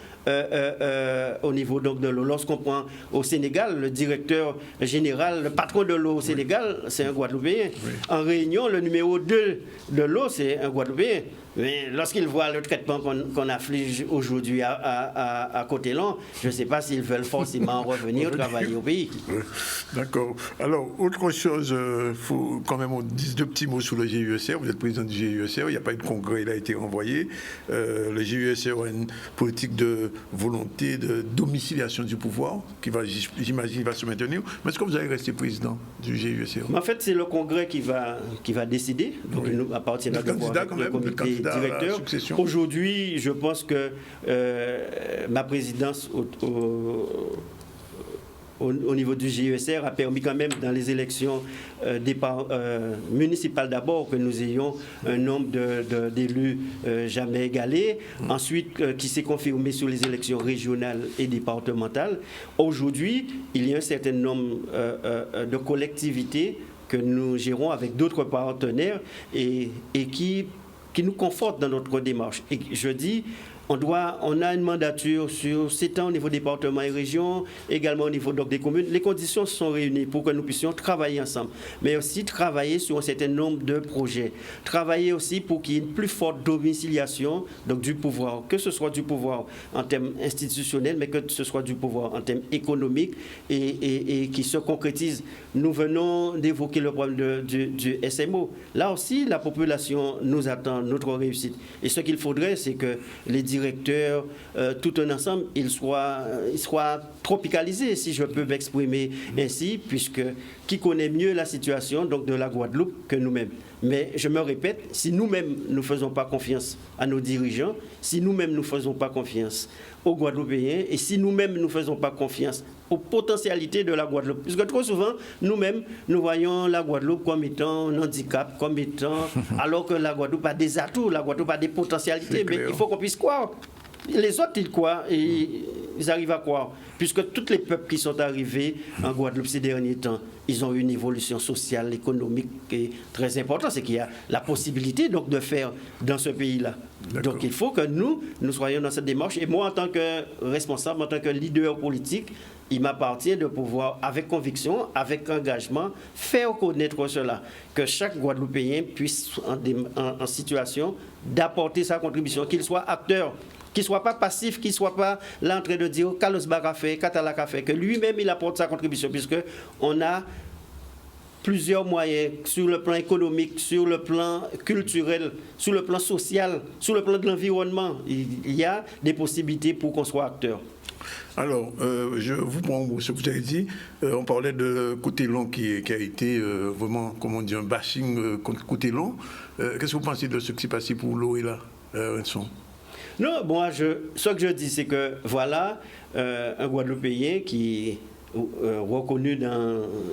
Speaker 10: au niveau donc, de l'eau. Lorsqu'on prend au Sénégal, le directeur général, le patron de l'eau au Sénégal, c'est un Guadeloupéen. Oui. En Réunion, le numéro 2 de l'eau, c'est un Guadeloupéen. Mais lorsqu'ils voient le traitement qu'on afflige aujourd'hui à Côté-Long, je ne sais pas s'ils veulent forcément revenir travailler au pays.
Speaker 1: D'accord. Alors, autre chose, il faut quand même on dise 2 petits mots sur le GUSR. Vous êtes président du GUSR, il n'y a pas eu de congrès, il a été renvoyé. Le GUSR a une politique de volonté de domiciliation du pouvoir qui va, j'imagine, va se maintenir. Mais est-ce que vous allez rester président du GUSR?
Speaker 10: En fait, c'est le congrès qui va décider. Donc, il nous appartient à le comité directeur. Aujourd'hui, je pense que ma présidence au niveau du GUSR a permis quand même dans les élections municipales d'abord que nous ayons un nombre d'élus jamais égalé. Ensuite, qui s'est confirmé sur les élections régionales et départementales. Aujourd'hui, il y a un certain nombre de collectivités que nous gérons avec d'autres partenaires et qui nous conforte dans notre démarche. Et je dis, on a une mandature sur 7 ans au niveau département et région, également au niveau donc, des communes. Les conditions sont réunies pour que nous puissions travailler ensemble, mais aussi travailler sur un certain nombre de projets. Travailler aussi pour qu'il y ait une plus forte domiciliation donc, du pouvoir, que ce soit du pouvoir en termes institutionnels, mais que ce soit du pouvoir en termes économiques et qui se concrétise. Nous venons d'évoquer le problème du SMO. Là aussi, la population nous attend notre réussite. Et ce qu'il faudrait, c'est que les directeurs, tout un ensemble, ils soient tropicalisés, si je peux m'exprimer ainsi, puisque qui connaît mieux la situation donc de la Guadeloupe que nous-mêmes. Mais je me répète, si nous-mêmes ne faisons pas confiance à nos dirigeants, si nous-mêmes ne faisons pas confiance aux Guadeloupéens et si nous-mêmes ne faisons pas confiance aux potentialités de la Guadeloupe, puisque trop souvent, nous-mêmes, nous voyons la Guadeloupe comme étant un handicap, comme étant, alors que la Guadeloupe a des atouts, la Guadeloupe a des potentialités, mais il faut qu'on puisse croire. Les autres, ils croient, et ils arrivent à croire, puisque tous les peuples qui sont arrivés en Guadeloupe ces derniers temps, ils ont eu une évolution sociale, économique et très importante, c'est qu'il y a la possibilité donc de faire dans ce pays-là. Donc il faut que nous soyons dans cette démarche. Et moi, en tant que responsable, en tant que leader politique, il m'appartient de pouvoir, avec conviction, avec engagement, faire connaître cela, que chaque Guadeloupéen puisse, en situation d'apporter sa contribution, qu'il soit acteur, qu'il ne soit pas passif, qu'il ne soit pas là en train de dire Carlos Bagafé, Catala Café, que lui-même il apporte sa contribution, puisqu'on a plusieurs moyens sur le plan économique, sur le plan culturel, sur le plan social, sur le plan de l'environnement. Il y a des possibilités pour qu'on soit acteur.
Speaker 1: Alors, je vous prends ce que vous avez dit. On parlait de Coutellon qui a été vraiment, comment dire, un bashing contre Coutellon. Qu'est-ce que vous pensez de ce qui s'est passé pour l'eau et là, Vincent?
Speaker 10: Non, moi, ce que je dis, c'est que voilà un Guadeloupéen qui est reconnu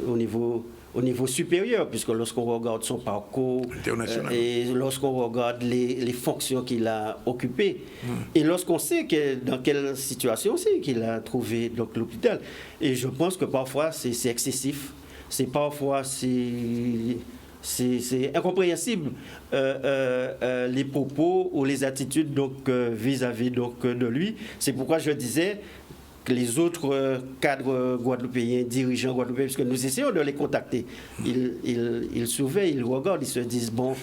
Speaker 10: au niveau supérieur, puisque lorsqu'on regarde son parcours et lorsqu'on regarde les fonctions qu'il a occupées, et lorsqu'on sait dans quelle situation aussi qu'il a trouvé donc, l'hôpital. Et je pense que parfois c'est excessif, parfois c'est incompréhensible les propos ou les attitudes donc vis-à-vis donc de lui. C'est pourquoi je disais que les autres cadres guadeloupéens, dirigeants guadeloupéens, puisque nous essayons de les contacter, ils surveillent, ils regardent, ils se disent bon,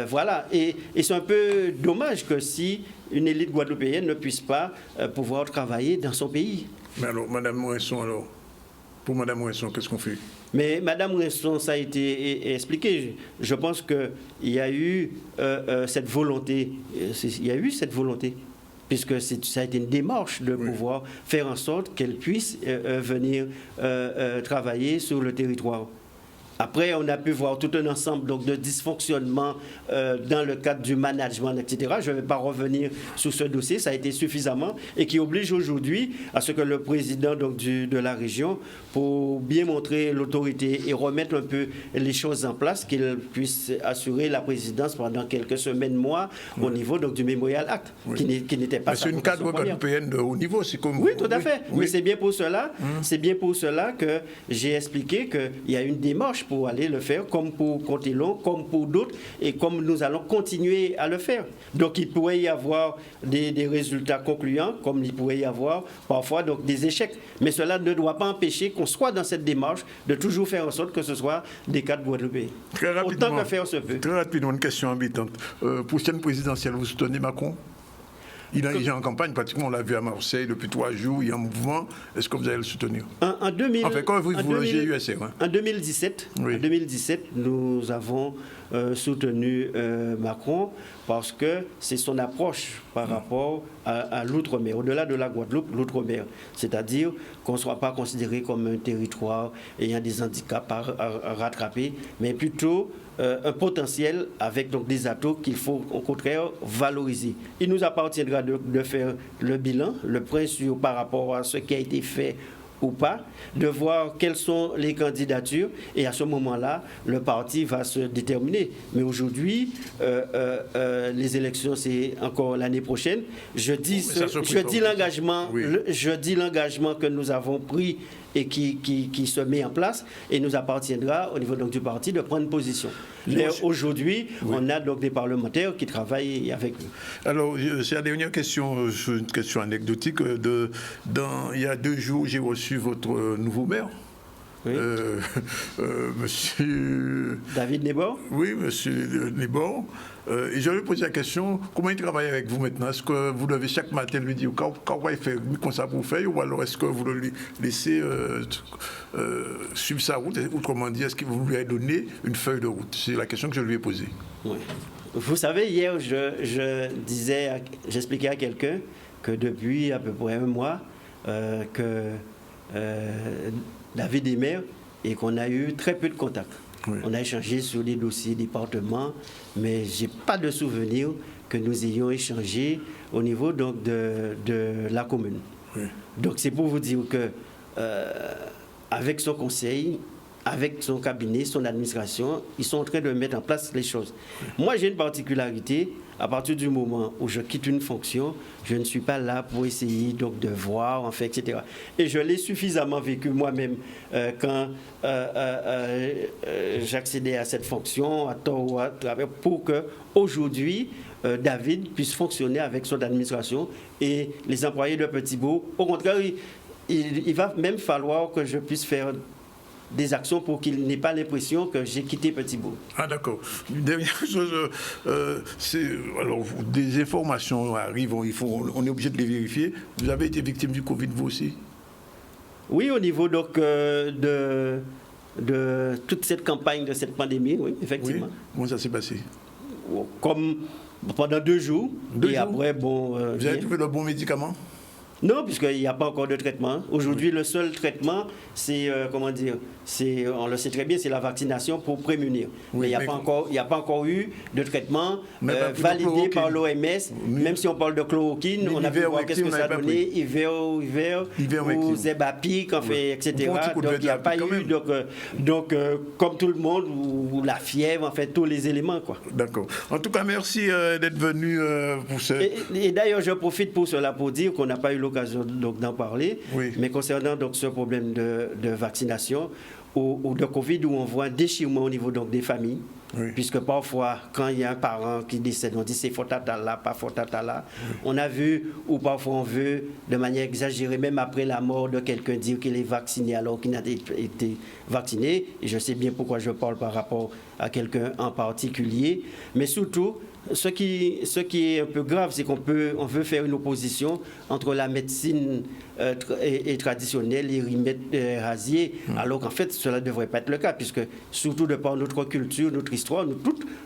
Speaker 10: voilà. Et c'est un peu dommage que si une élite guadeloupéenne ne puisse pas pouvoir travailler dans son pays.
Speaker 1: Mais alors, Madame Mouesson, pour Madame Mouesson, qu'est-ce qu'on fait?
Speaker 10: Mais Madame Mouesson, ça a été expliqué. Je pense qu'il y a eu cette volonté. Puisque ça a été une démarche de pouvoir faire en sorte qu'elle puisse venir travailler sur le territoire. Après, on a pu voir tout un ensemble donc, de dysfonctionnements dans le cadre du management, etc. Je ne vais pas revenir sur ce dossier, ça a été suffisamment, et qui oblige aujourd'hui à ce que le président donc, de la région, pour bien montrer l'autorité et remettre un peu les choses en place, qu'il puisse assurer la présidence pendant quelques semaines, mois, au niveau donc, du Memorial Act, qui n'était pas...
Speaker 1: C'est une cadre guadeloupéenne de haut niveau, c'est comme...
Speaker 10: Oui, tout à fait. Oui. Mais c'est bien pour cela, que j'ai expliqué qu'il y a une démarche pour aller le faire, comme pour Coutellon, comme pour d'autres, et comme nous allons continuer à le faire. Donc il pourrait y avoir des résultats concluants, comme il pourrait y avoir parfois donc, des échecs. Mais cela ne doit pas empêcher qu'on soit dans cette démarche de toujours faire en sorte que ce soit des cadres guadeloupéens.
Speaker 1: Très rapidement,
Speaker 10: autant que faire se peut.
Speaker 1: Très rapidement, une question embêtante. Prochaine présidentielle, vous soutenez Macron? Il est en campagne, pratiquement, on l'a vu à Marseille depuis 3 jours, il y a un mouvement. Est-ce que vous allez le soutenir?
Speaker 10: En 2017, nous avons soutenu Macron parce que c'est son approche par rapport à l'outre-mer, au-delà de la Guadeloupe, l'outre-mer. C'est-à-dire qu'on ne soit pas considéré comme un territoire ayant des handicaps à rattraper, mais plutôt un potentiel avec donc, des atouts qu'il faut au contraire valoriser. Il nous appartiendra de faire le bilan, le point par rapport à ce qui a été fait ou pas, de voir quelles sont les candidatures et à ce moment-là, le parti va se déterminer. Mais aujourd'hui, les élections, c'est encore l'année prochaine. Je dis l'engagement que nous avons pris et qui se met en place, et nous appartiendra au niveau donc du parti de prendre position. Mais aujourd'hui, on a donc des parlementaires qui travaillent avec nous.
Speaker 1: Alors, c'est la dernière question, une question anecdotique. Il y a 2 jours, j'ai reçu votre nouveau maire.
Speaker 10: Oui.
Speaker 1: Monsieur
Speaker 10: David Nebor.
Speaker 1: Oui, monsieur Nebor. Et je lui ai posé la question, comment il travaille avec vous maintenant? Est-ce que vous devez chaque matin lui dire quand il fait comme ça pour faire, ou alors est-ce que vous le laissez suivre sa route? Autrement dit, est-ce que vous lui avez donné une feuille de route? C'est la question que je lui ai posée.
Speaker 10: Oui. Vous savez, hier, j'expliquais à quelqu'un que depuis à peu près un mois, David est maire et qu'on a eu très peu de contacts. Oui. On a échangé sur des dossiers départements, mais je n'ai pas de souvenir que nous ayons échangé au niveau donc, de la commune. Oui. Donc c'est pour vous dire que avec son conseil, avec son cabinet, son administration, ils sont en train de mettre en place les choses. Oui. Moi j'ai une particularité. À partir du moment où je quitte une fonction, je ne suis pas là pour essayer donc de voir, en fait, etc. Et je l'ai suffisamment vécu moi-même quand j'accédais à cette fonction, à tort ou à travers, pour que aujourd'hui David puisse fonctionner avec son administration et les employés de Petit-Bourg. Au contraire, il va même falloir que je puisse faire des actions pour qu'il n'ait pas l'impression que j'ai quitté Petit-Bourg.
Speaker 1: Ah d'accord. Une dernière chose, alors des informations arrivent, on est obligé de les vérifier. Vous avez été victime du Covid vous aussi?
Speaker 10: Oui, au niveau donc de toute cette campagne de cette pandémie, oui, effectivement.
Speaker 1: Oui. Comment ça s'est passé?
Speaker 10: Comme pendant 2 jours. Après, bon.
Speaker 1: Vous avez trouvé le bon médicament?
Speaker 10: Non, puisqu'il n'y a pas encore de traitement. Aujourd'hui, le seul traitement, c'est, on le sait très bien, c'est la vaccination pour prémunir. Oui, mais il n'y a pas encore eu de traitement validé par l'OMS. Même si on parle de chloroquine, on a vu voir qu'est-ce que ça a donné, hiver ou Zebapic, etc. Donc, il n'y a pas eu, donc comme tout le monde, ou la fièvre, en fait, tous les éléments.
Speaker 1: D'accord. En tout cas, merci d'être venu pour ce...
Speaker 10: Et d'ailleurs, je profite pour cela pour dire qu'on n'a pas eu l'occasion d'en parler, oui. Mais concernant donc ce problème de vaccination ou de Covid, où on voit un déchirement au niveau donc des familles, oui. Puisque parfois, quand il y a un parent qui décède, on dit c'est faute à là, pas faute à là. Oui. On a vu, ou parfois on veut, de manière exagérée, même après la mort de quelqu'un, dire qu'il est vacciné alors qu'il n'a été vacciné. Et je sais bien pourquoi je parle par rapport à quelqu'un en particulier. Mais surtout, ce qui est un peu grave, c'est on veut faire une opposition entre la médecine et traditionnelle et remèdes rasiers, alors qu'en fait, cela ne devrait pas être le cas, puisque surtout de par notre culture, notre histoire,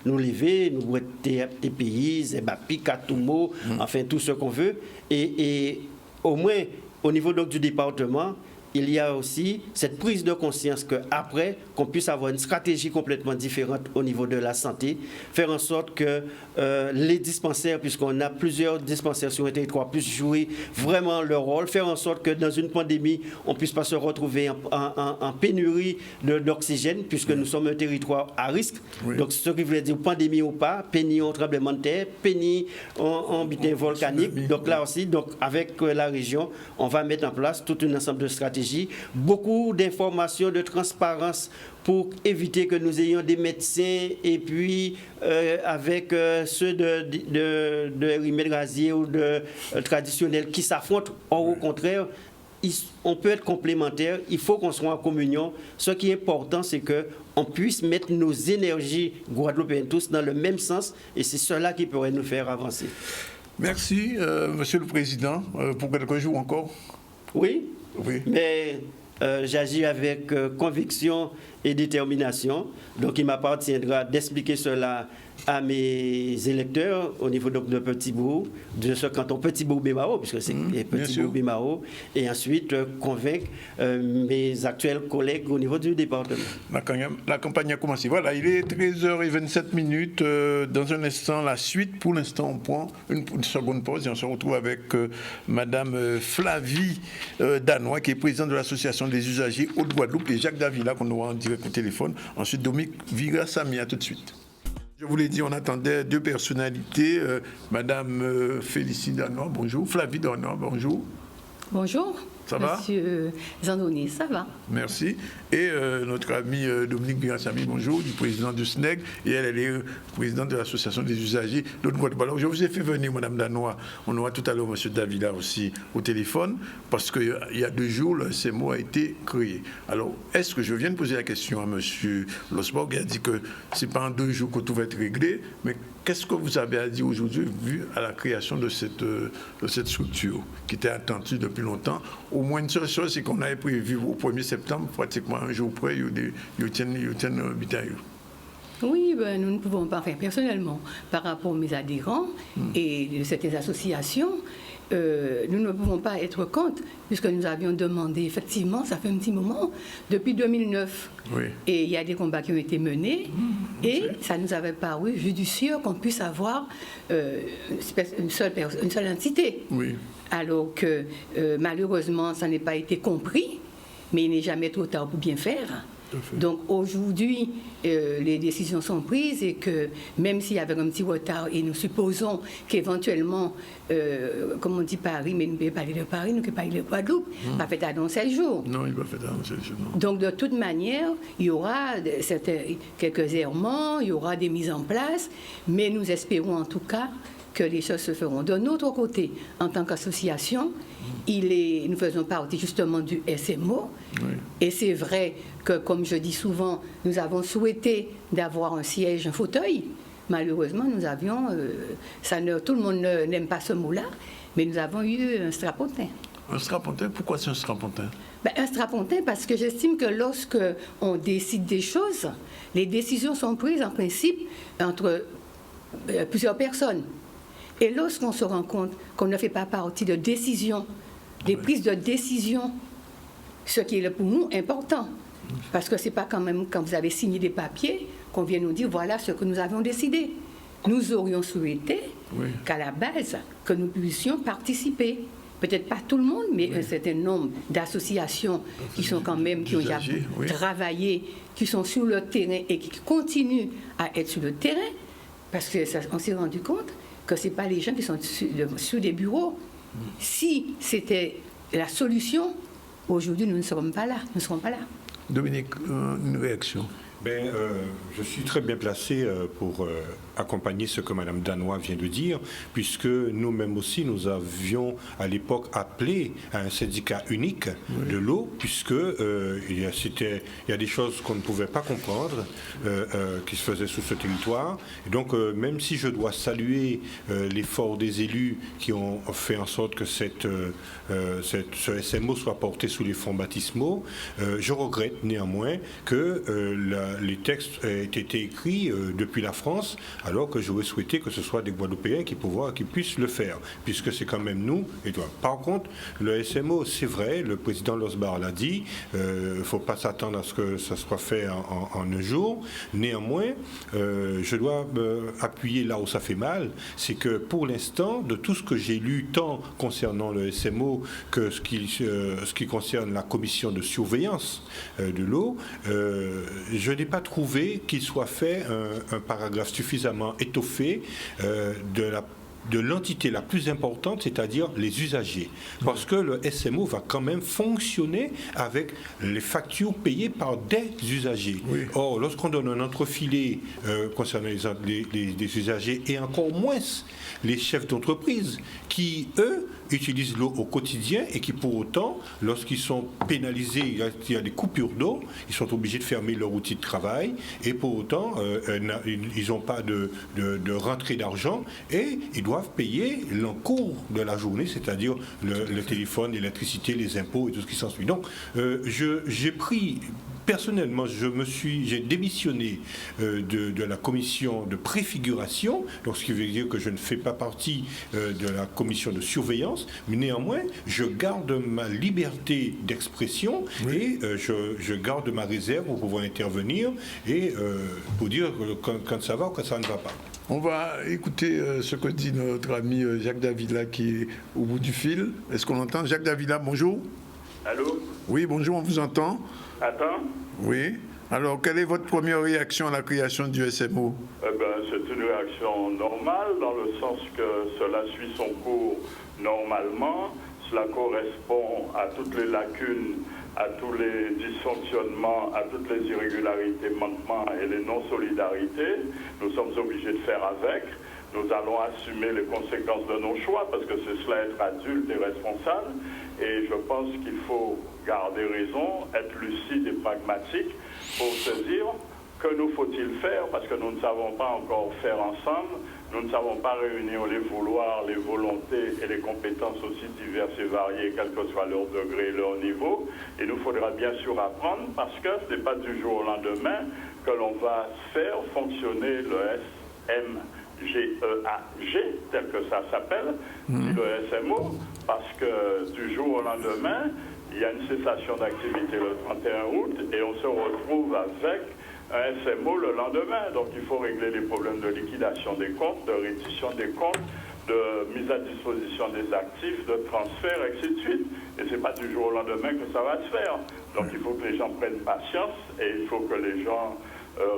Speaker 10: nous lever, nous TPI, Zebapi, Katoumo, enfin tout ce qu'on veut, et au moins au niveau donc, du département, il y a aussi cette prise de conscience qu'après, qu'on puisse avoir une stratégie complètement différente au niveau de la santé, faire en sorte que les dispensaires, puisqu'on a plusieurs dispensaires sur un territoire, puissent jouer vraiment leur rôle, faire en sorte que dans une pandémie, on ne puisse pas se retrouver en pénurie d'oxygène, puisque nous sommes un territoire à risque. Oui. Donc, ce qui veut dire pandémie ou pas, pénurie en tremblement de terre, pénurie en bitin volcanique. Donc là aussi, avec la région, on va mettre en place tout un ensemble de stratégies. Beaucoup d'informations, de transparence pour éviter que nous ayons des médecins et puis avec ceux de remèdes rasiers ou de traditionnels qui s'affrontent. Or, au contraire, on peut être complémentaires, il faut qu'on soit en communion. Ce qui est important, c'est qu'on puisse mettre nos énergies guadeloupéennes tous dans le même sens et c'est cela qui pourrait nous faire avancer.
Speaker 1: Merci, Monsieur le Président, pour quelques jours encore.
Speaker 10: Oui. Mais j'agis avec conviction et détermination. Donc il m'appartiendra d'expliquer cela à mes électeurs au niveau donc de Petit-Bourg, de ce canton Petit-Bourg-Bémao, puisque c'est Petit-Bourg-Bémao, et ensuite convaincre mes actuels collègues au niveau du département.
Speaker 1: La campagne a commencé. Voilà, il est 13h27. Dans un instant, la suite. Pour l'instant, on prend une seconde pause et on se retrouve avec Madame Flavie Danois, qui est présidente de l'association des usagers Haute-Guadeloupe, et Jacques Davila, qu'on aura en direct au téléphone. Ensuite, Dominique Vigra-Samia, tout de suite. Je vous l'ai dit, on attendait 2 personnalités. Madame Félicie Danois, bonjour. Flavie Danois, bonjour.
Speaker 11: Bonjour.
Speaker 1: Ça va?
Speaker 11: Monsieur Zandoni, ça va.
Speaker 1: Merci. Et notre ami Dominique Birassami, bonjour, du président du SNEG, et elle est présidente de l'association des usagers de Guadeloupe. Je vous ai fait venir, Madame Danois, on aura tout à l'heure Monsieur Davila aussi au téléphone, parce qu'il y a 2 jours, le SMO a été créé. Alors, est-ce que je viens de poser la question à Monsieur Losborg, il a dit que ce n'est pas en 2 jours que tout va être réglé, mais qu'est-ce que vous avez à dire aujourd'hui, vu à la création de cette structure qui était attendue depuis longtemps? Au moins une seule chose, c'est qu'on avait prévu au 1er septembre, pratiquement un jour près, il tiennent bitaille.
Speaker 11: Oui, ben, nous ne pouvons pas faire personnellement par rapport à mes adhérents et de certaines associations. Nous ne pouvons pas être contre, puisque nous avions demandé, effectivement, ça fait un petit moment, depuis 2009.
Speaker 1: Oui.
Speaker 11: Et il y a des combats qui ont été menés, et ça nous avait paru judicieux qu'on puisse avoir une seule entité.
Speaker 1: Oui.
Speaker 11: Alors que malheureusement, ça n'a pas été compris, mais il n'est jamais trop tard pour bien faire. Donc aujourd'hui, les décisions sont prises et que même s'il y avait un petit retard, et nous supposons qu'éventuellement, comme on dit Paris, mais nous ne pouvons pas parler de Paris, nous ne pouvons pas parler de Guadeloupe, pas fait annoncer le jour.
Speaker 1: Non, il va faire annoncer le jour. Non.
Speaker 11: Donc de toute manière, il y aura quelques errements, il y aura des mises en place, mais nous espérons en tout cas que les choses se feront. De notre côté, en tant qu'association, nous faisons partie justement du SMO. Oui. Et c'est vrai que, comme je dis souvent, nous avons souhaité d'avoir un siège, un fauteuil. Malheureusement, nous avions, tout le monde n'aime pas ce mot-là, mais nous avons eu un strapontin.
Speaker 1: Un strapontin? Pourquoi c'est un strapontin?
Speaker 11: Un strapontin parce que j'estime que lorsque on décide des choses, les décisions sont prises en principe entre plusieurs personnes. Et lorsqu'on se rend compte qu'on ne fait pas partie de décisions, des prises de décision, ce qui est pour nous important, parce que ce n'est pas quand même quand vous avez signé des papiers qu'on vient nous dire voilà ce que nous avons décidé. Nous aurions souhaité qu'à la base, que nous puissions participer. Peut-être pas tout le monde, mais un certain nombre d'associations qui sont quand même, qui ont déjà travaillé, qui sont sur le terrain et qui continuent à être sur le terrain, parce qu'on s'est rendu compte que ce n'est pas les gens qui sont sur des bureaux. Si c'était la solution, aujourd'hui, nous ne serons pas là. Nous ne serons pas là.
Speaker 1: Dominique, une réaction?
Speaker 12: Je suis très bien placé pour accompagner ce que Mme Danois vient de dire, puisque nous-mêmes aussi, nous avions à l'époque appelé à un syndicat unique de l'eau, puisque il y a des choses qu'on ne pouvait pas comprendre qui se faisaient sur ce territoire. Et donc, même si je dois saluer l'effort des élus qui ont fait en sorte que ce SMO soit porté sous les fonds baptismaux, je regrette néanmoins que les textes aient été écrits depuis la France, alors que j'aurais souhaité que ce soit des Guadeloupéens qui puissent le faire, puisque c'est quand même nous et toi. Par contre, le SMO, c'est vrai, le président Losbar l'a dit, il ne faut pas s'attendre à ce que ça soit fait en un jour. Néanmoins, je dois appuyer là où ça fait mal, c'est que pour l'instant, de tout ce que j'ai lu, tant concernant le SMO que ce qui concerne la commission de surveillance de l'eau, je n'ai pas trouvé qu'il soit fait un paragraphe suffisamment étoffé de l'entité la plus importante, c'est-à-dire les usagers. Parce que le SMO va quand même fonctionner avec les factures payées par des usagers. Oui. Or, lorsqu'on donne un entrefilet concernant les usagers, et encore moins les chefs d'entreprise, qui, eux, utilisent l'eau au quotidien et qui, pour autant, lorsqu'ils sont pénalisés, il y a des coupures d'eau, ils sont obligés de fermer leur outil de travail, et pour autant, ils n'ont pas de rentrée d'argent, et ils doivent payer l'encours de la journée, c'est-à-dire le téléphone, l'électricité, les impôts et tout ce qui s'ensuit. Donc, j'ai pris... Personnellement, j'ai démissionné de la commission de préfiguration, donc ce qui veut dire que je ne fais pas partie de la commission de surveillance, mais néanmoins, je garde ma liberté d'expression et je garde ma réserve pour pouvoir intervenir et pour dire quand ça va ou quand ça ne va pas.
Speaker 1: On va écouter ce que dit notre ami Jacques Davila qui est au bout du fil. Est-ce qu'on entend? Jacques Davila, bonjour.
Speaker 13: Allô?
Speaker 1: Oui, bonjour, on vous entend.
Speaker 13: Attends.
Speaker 1: Oui. Alors, quelle est votre première réaction à la création du SMO?
Speaker 13: C'est une réaction normale, dans le sens que cela suit son cours normalement. cela correspond à toutes les lacunes, à tous les dysfonctionnements, à toutes les irrégularités, manquements et les non-solidarités. Nous sommes obligés de faire avec. Nous allons assumer les conséquences de nos choix parce que c'est cela être adulte et responsable. Et je pense qu'il faut garder raison, être lucide et pragmatique pour se dire que nous faut-il faire parce que nous ne savons pas encore faire ensemble. Nous ne savons pas réunir les vouloirs, les volontés et les compétences aussi diverses et variées, quel que soit leur degré et leur niveau. Et il nous faudra bien sûr apprendre parce que ce n'est pas du jour au lendemain que l'on va faire fonctionner le SMGEAG, tel que ça s'appelle, le SMO, parce que du jour au lendemain, il y a une cessation d'activité le 31 août et on se retrouve avec un SMO le lendemain. Donc il faut régler les problèmes de liquidation des comptes, de reddition des comptes, de mise à disposition des actifs, de transfert, ainsi de suite. Et ce n'est pas du jour au lendemain que ça va se faire. Donc il faut que les gens prennent patience et il faut que les gens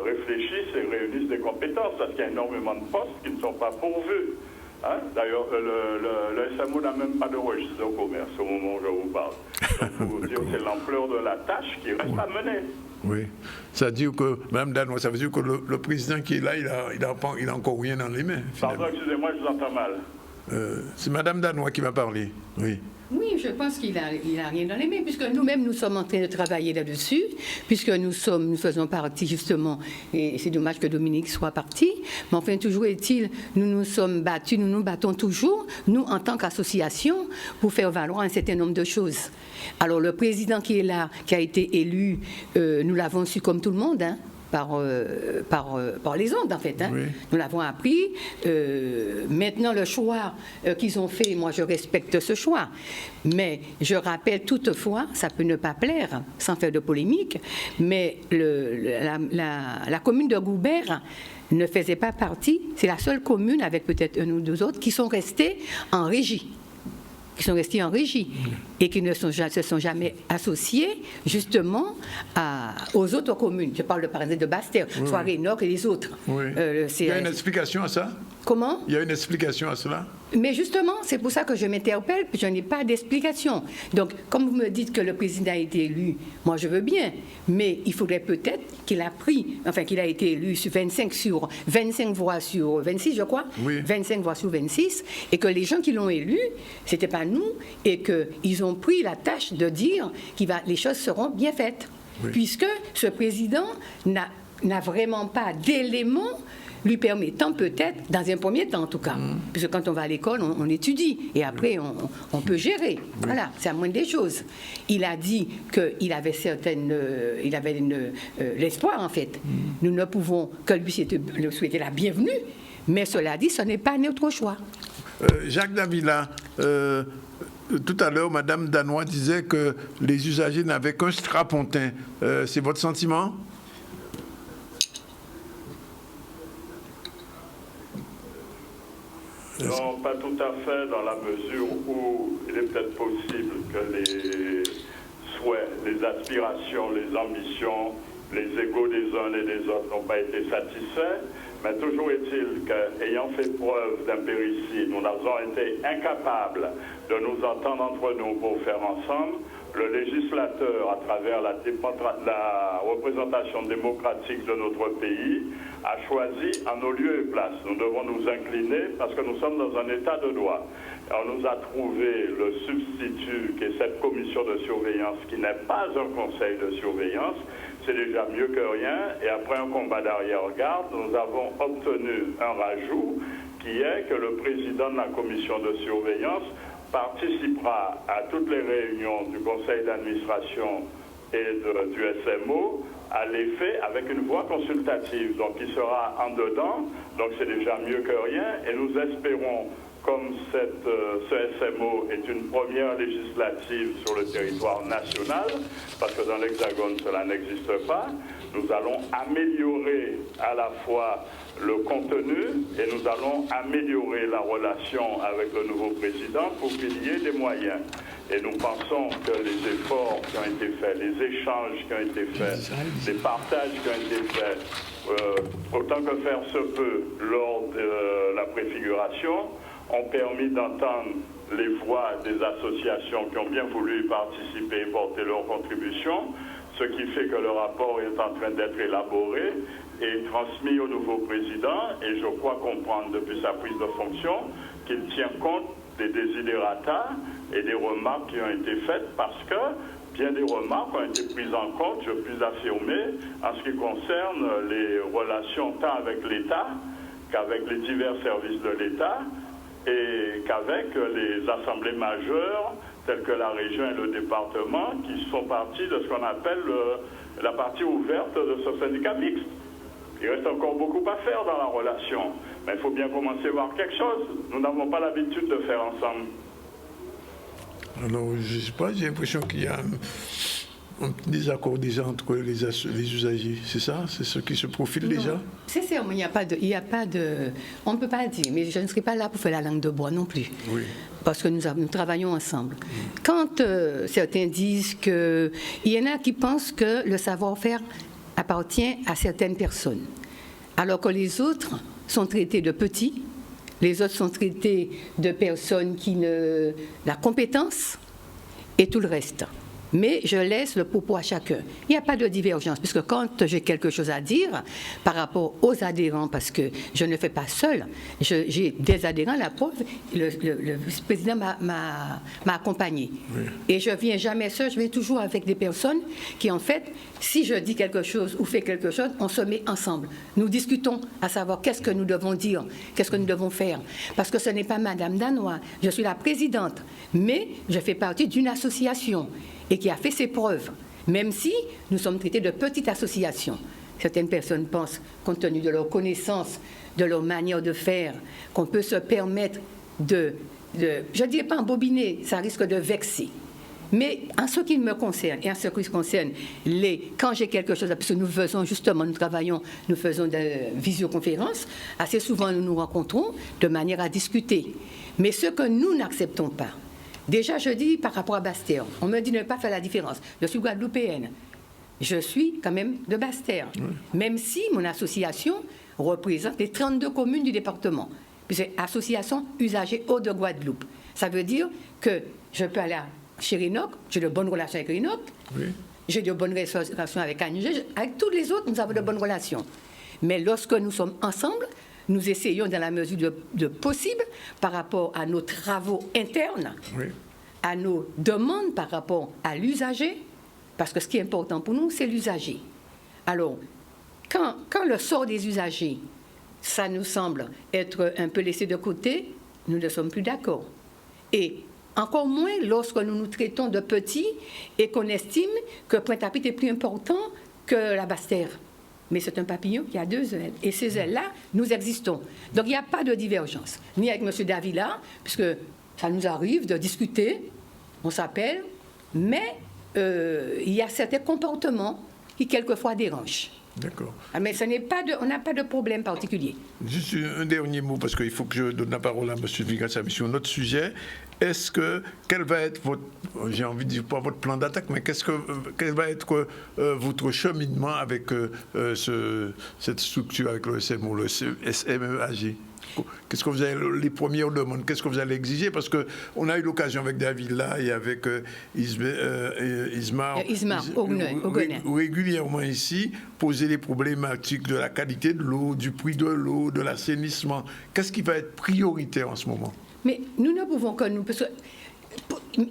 Speaker 13: réfléchissent et réunissent des compétences parce qu'il y a énormément de postes qui ne sont pas pourvus. Hein? D'ailleurs, le SMO n'a même pas de registre de commerce au moment où je vous parle. Donc, pour vous dire que c'est l'ampleur de la tâche qui reste à mener.
Speaker 1: Oui, ça veut dire que, Mme Danois, ça veut dire que le président qui est là, il a encore rien dans les mains.
Speaker 13: Pardon, excusez-moi, je vous entends mal.
Speaker 1: C'est Mme Danois qui m'a parlé, oui.
Speaker 11: Oui, je pense qu'il a rien dans les mains, puisque nous-mêmes, nous sommes en train de travailler là-dessus, puisque nous faisons partie, justement, et c'est dommage que Dominique soit parti, mais enfin, toujours est-il, nous nous sommes battus, nous nous battons toujours, nous, en tant qu'association, pour faire valoir un certain nombre de choses. Alors, le président qui est là, qui a été élu, nous l'avons su comme tout le monde, hein, par les ondes, en fait. Hein. Oui. Nous l'avons appris. Maintenant, le choix qu'ils ont fait, moi, je respecte ce choix. Mais je rappelle toutefois, ça peut ne pas plaire, sans faire de polémique, mais la commune de Goubert ne faisait pas partie, c'est la seule commune, avec peut-être un ou deux autres, qui sont restés en régie. Et qui ne se sont jamais associés justement aux autres communes. Je parle par exemple de Basse-Terre, Soirée Nord et les autres.
Speaker 1: Oui. Il y a une explication à ça?
Speaker 11: Comment?
Speaker 1: Il y a une explication à cela?
Speaker 11: Mais justement, c'est pour ça que je m'interpelle, puis je n'ai pas d'explication. Donc, comme vous me dites que le président a été élu, moi je veux bien, mais il faudrait peut-être qu'il a été élu sur 25 voix sur 26, je crois, 25 voix sur 26, et que les gens qui l'ont élu, c'était pas nous, et qu'ils ont pris la tâche de dire que les choses seront bien faites. Oui. Puisque ce président n'a vraiment pas d'éléments lui permettant peut-être, dans un premier temps en tout cas, puisque quand on va à l'école, on étudie, et après on peut gérer. Oui. Voilà, c'est la moindre des choses. Il a dit qu'il avait l'espoir en fait. Nous ne pouvons que lui souhaiter la bienvenue, mais cela dit, ce n'est pas notre choix.
Speaker 1: Jacques Davila, tout à l'heure, Mme Danois disait que les usagers n'avaient qu'un strapontin. C'est votre sentiment?
Speaker 13: Non, pas tout à fait, dans la mesure où il est peut-être possible que les souhaits, les aspirations, les ambitions, les égos des uns et des autres n'ont pas été satisfaits, mais toujours est-il qu'ayant fait preuve d'impéritie, nous avons été incapables de nous entendre entre nous pour faire ensemble. Le législateur, à travers la représentation démocratique de notre pays, a choisi en nos lieux et places. Nous devons nous incliner parce que nous sommes dans un état de droit. On nous a trouvé le substitut qui est cette commission de surveillance qui n'est pas un conseil de surveillance. C'est déjà mieux que rien. Et après un combat d'arrière-garde, nous avons obtenu un rajout qui est que le président de la commission de surveillance participera à toutes les réunions du conseil d'administration et du SMO à l'effet avec une voix consultative. Donc il sera en dedans, donc c'est déjà mieux que rien. Et nous espérons, comme ce SMO est une première législative sur le territoire national, parce que dans l'Hexagone cela n'existe pas, nous allons améliorer à la fois le contenu et nous allons améliorer la relation avec le nouveau président pour qu'il y ait des moyens. Et nous pensons que les efforts qui ont été faits, les échanges qui ont été faits, les partages qui ont été faits, autant que faire se peut lors de la préfiguration, ont permis d'entendre les voix des associations qui ont bien voulu y participer et porter leur contribution, ce qui fait que le rapport est en train d'être élaboré et transmis au nouveau président, et je crois comprendre depuis sa prise de fonction qu'il tient compte des desiderata et des remarques qui ont été faites, parce que bien des remarques ont été prises en compte, je puis affirmer, en ce qui concerne les relations tant avec l'État qu'avec les divers services de l'État et qu'avec les assemblées majeures telles que la région et le département, qui sont partie de ce qu'on appelle la partie ouverte de ce syndicat mixte. Il reste encore beaucoup à faire dans la relation, mais il faut bien commencer à voir quelque chose. Nous n'avons pas l'habitude de faire ensemble.
Speaker 1: Alors, je ne sais pas, j'ai l'impression qu'il y a un désaccord déjà entre les usagers. C'est ça? C'est ce qui se profile déjà?
Speaker 11: Sincèrement, il n'y a pas de... On ne peut pas dire, mais je ne serai pas là pour faire la langue de bois non plus.
Speaker 1: Oui.
Speaker 11: Parce que nous travaillons ensemble. Quand certains disent qu'il y en a qui pensent que le savoir-faire appartient à certaines personnes, alors que les autres sont traités de petits, les autres sont traités de personnes qui ne... la compétence et tout le reste. Mais je laisse le propos à chacun. Il n'y a pas de divergence, puisque quand j'ai quelque chose à dire par rapport aux adhérents, parce que je ne le fais pas seul, j'ai des adhérents, la preuve, le vice-président m'a accompagné. Oui. Et je ne viens jamais seul, je viens toujours avec des personnes qui, en fait, si je dis quelque chose ou fais quelque chose, on se met ensemble. Nous discutons à savoir qu'est-ce que nous devons dire, qu'est-ce que nous devons faire. Parce que ce n'est pas Madame Danois, je suis la présidente, mais je fais partie d'une association et qui a fait ses preuves, même si nous sommes traités de petites associations. Certaines personnes pensent, compte tenu de leur connaissance, de leur manière de faire, qu'on peut se permettre de je ne dirais pas embobiner, ça risque de vexer. Mais en ce qui me concerne, et en ce qui concerne quand j'ai quelque chose, parce que nous faisons des visioconférences, assez souvent nous nous rencontrons de manière à discuter. Mais ce que nous n'acceptons pas, déjà, je dis par rapport à Basse-Terre, on me dit de ne pas faire la différence. Je suis guadeloupéenne. Je suis quand même de Basse-Terre. Même si mon association représente les 32 communes du département. Puis c'est Association Usagers Eau de Guadeloupe. Ça veut dire que je peux aller chez Rinoc, j'ai de bonnes relations avec Rinoc, j'ai de bonnes relations avec Anugé, avec tous les autres, nous avons de bonnes relations. Mais lorsque nous sommes ensemble, nous essayons dans la mesure de possible, par rapport à nos travaux internes, à nos demandes par rapport à l'usager, parce que ce qui est important pour nous, c'est l'usager. Alors, quand le sort des usagers, ça nous semble être un peu laissé de côté, nous ne sommes plus d'accord. Et encore moins lorsque nous nous traitons de petits et qu'on estime que Pointe-à-Pitre est plus important que la Basse-Terre. Mais c'est un papillon qui a 2 ailes. Et ces ailes-là, nous existons. Donc, il n'y a pas de divergence. Ni avec M. Davila, puisque ça nous arrive de discuter, on s'appelle, mais il y a certains comportements qui, quelquefois, dérangent.
Speaker 1: D'accord.
Speaker 11: Mais on n'a pas de problème particulier.
Speaker 1: Juste un dernier mot, parce qu'il faut que je donne la parole à M. Vigasami sur notre sujet. Quel va être j'ai envie de dire pas votre plan d'attaque, mais quel va être votre cheminement avec cette structure, avec le SMO, le SMEAG? Qu'est-ce que vous allez, les premières demandes, qu'est-ce que vous allez exiger? Parce qu'on a eu l'occasion avec David là et avec Ismar régulièrement ici, poser les problématiques de la qualité de l'eau, du prix de l'eau, de l'assainissement. Qu'est-ce qui va être prioritaire en ce moment?
Speaker 11: Mais nous ne pouvons que nous... Parce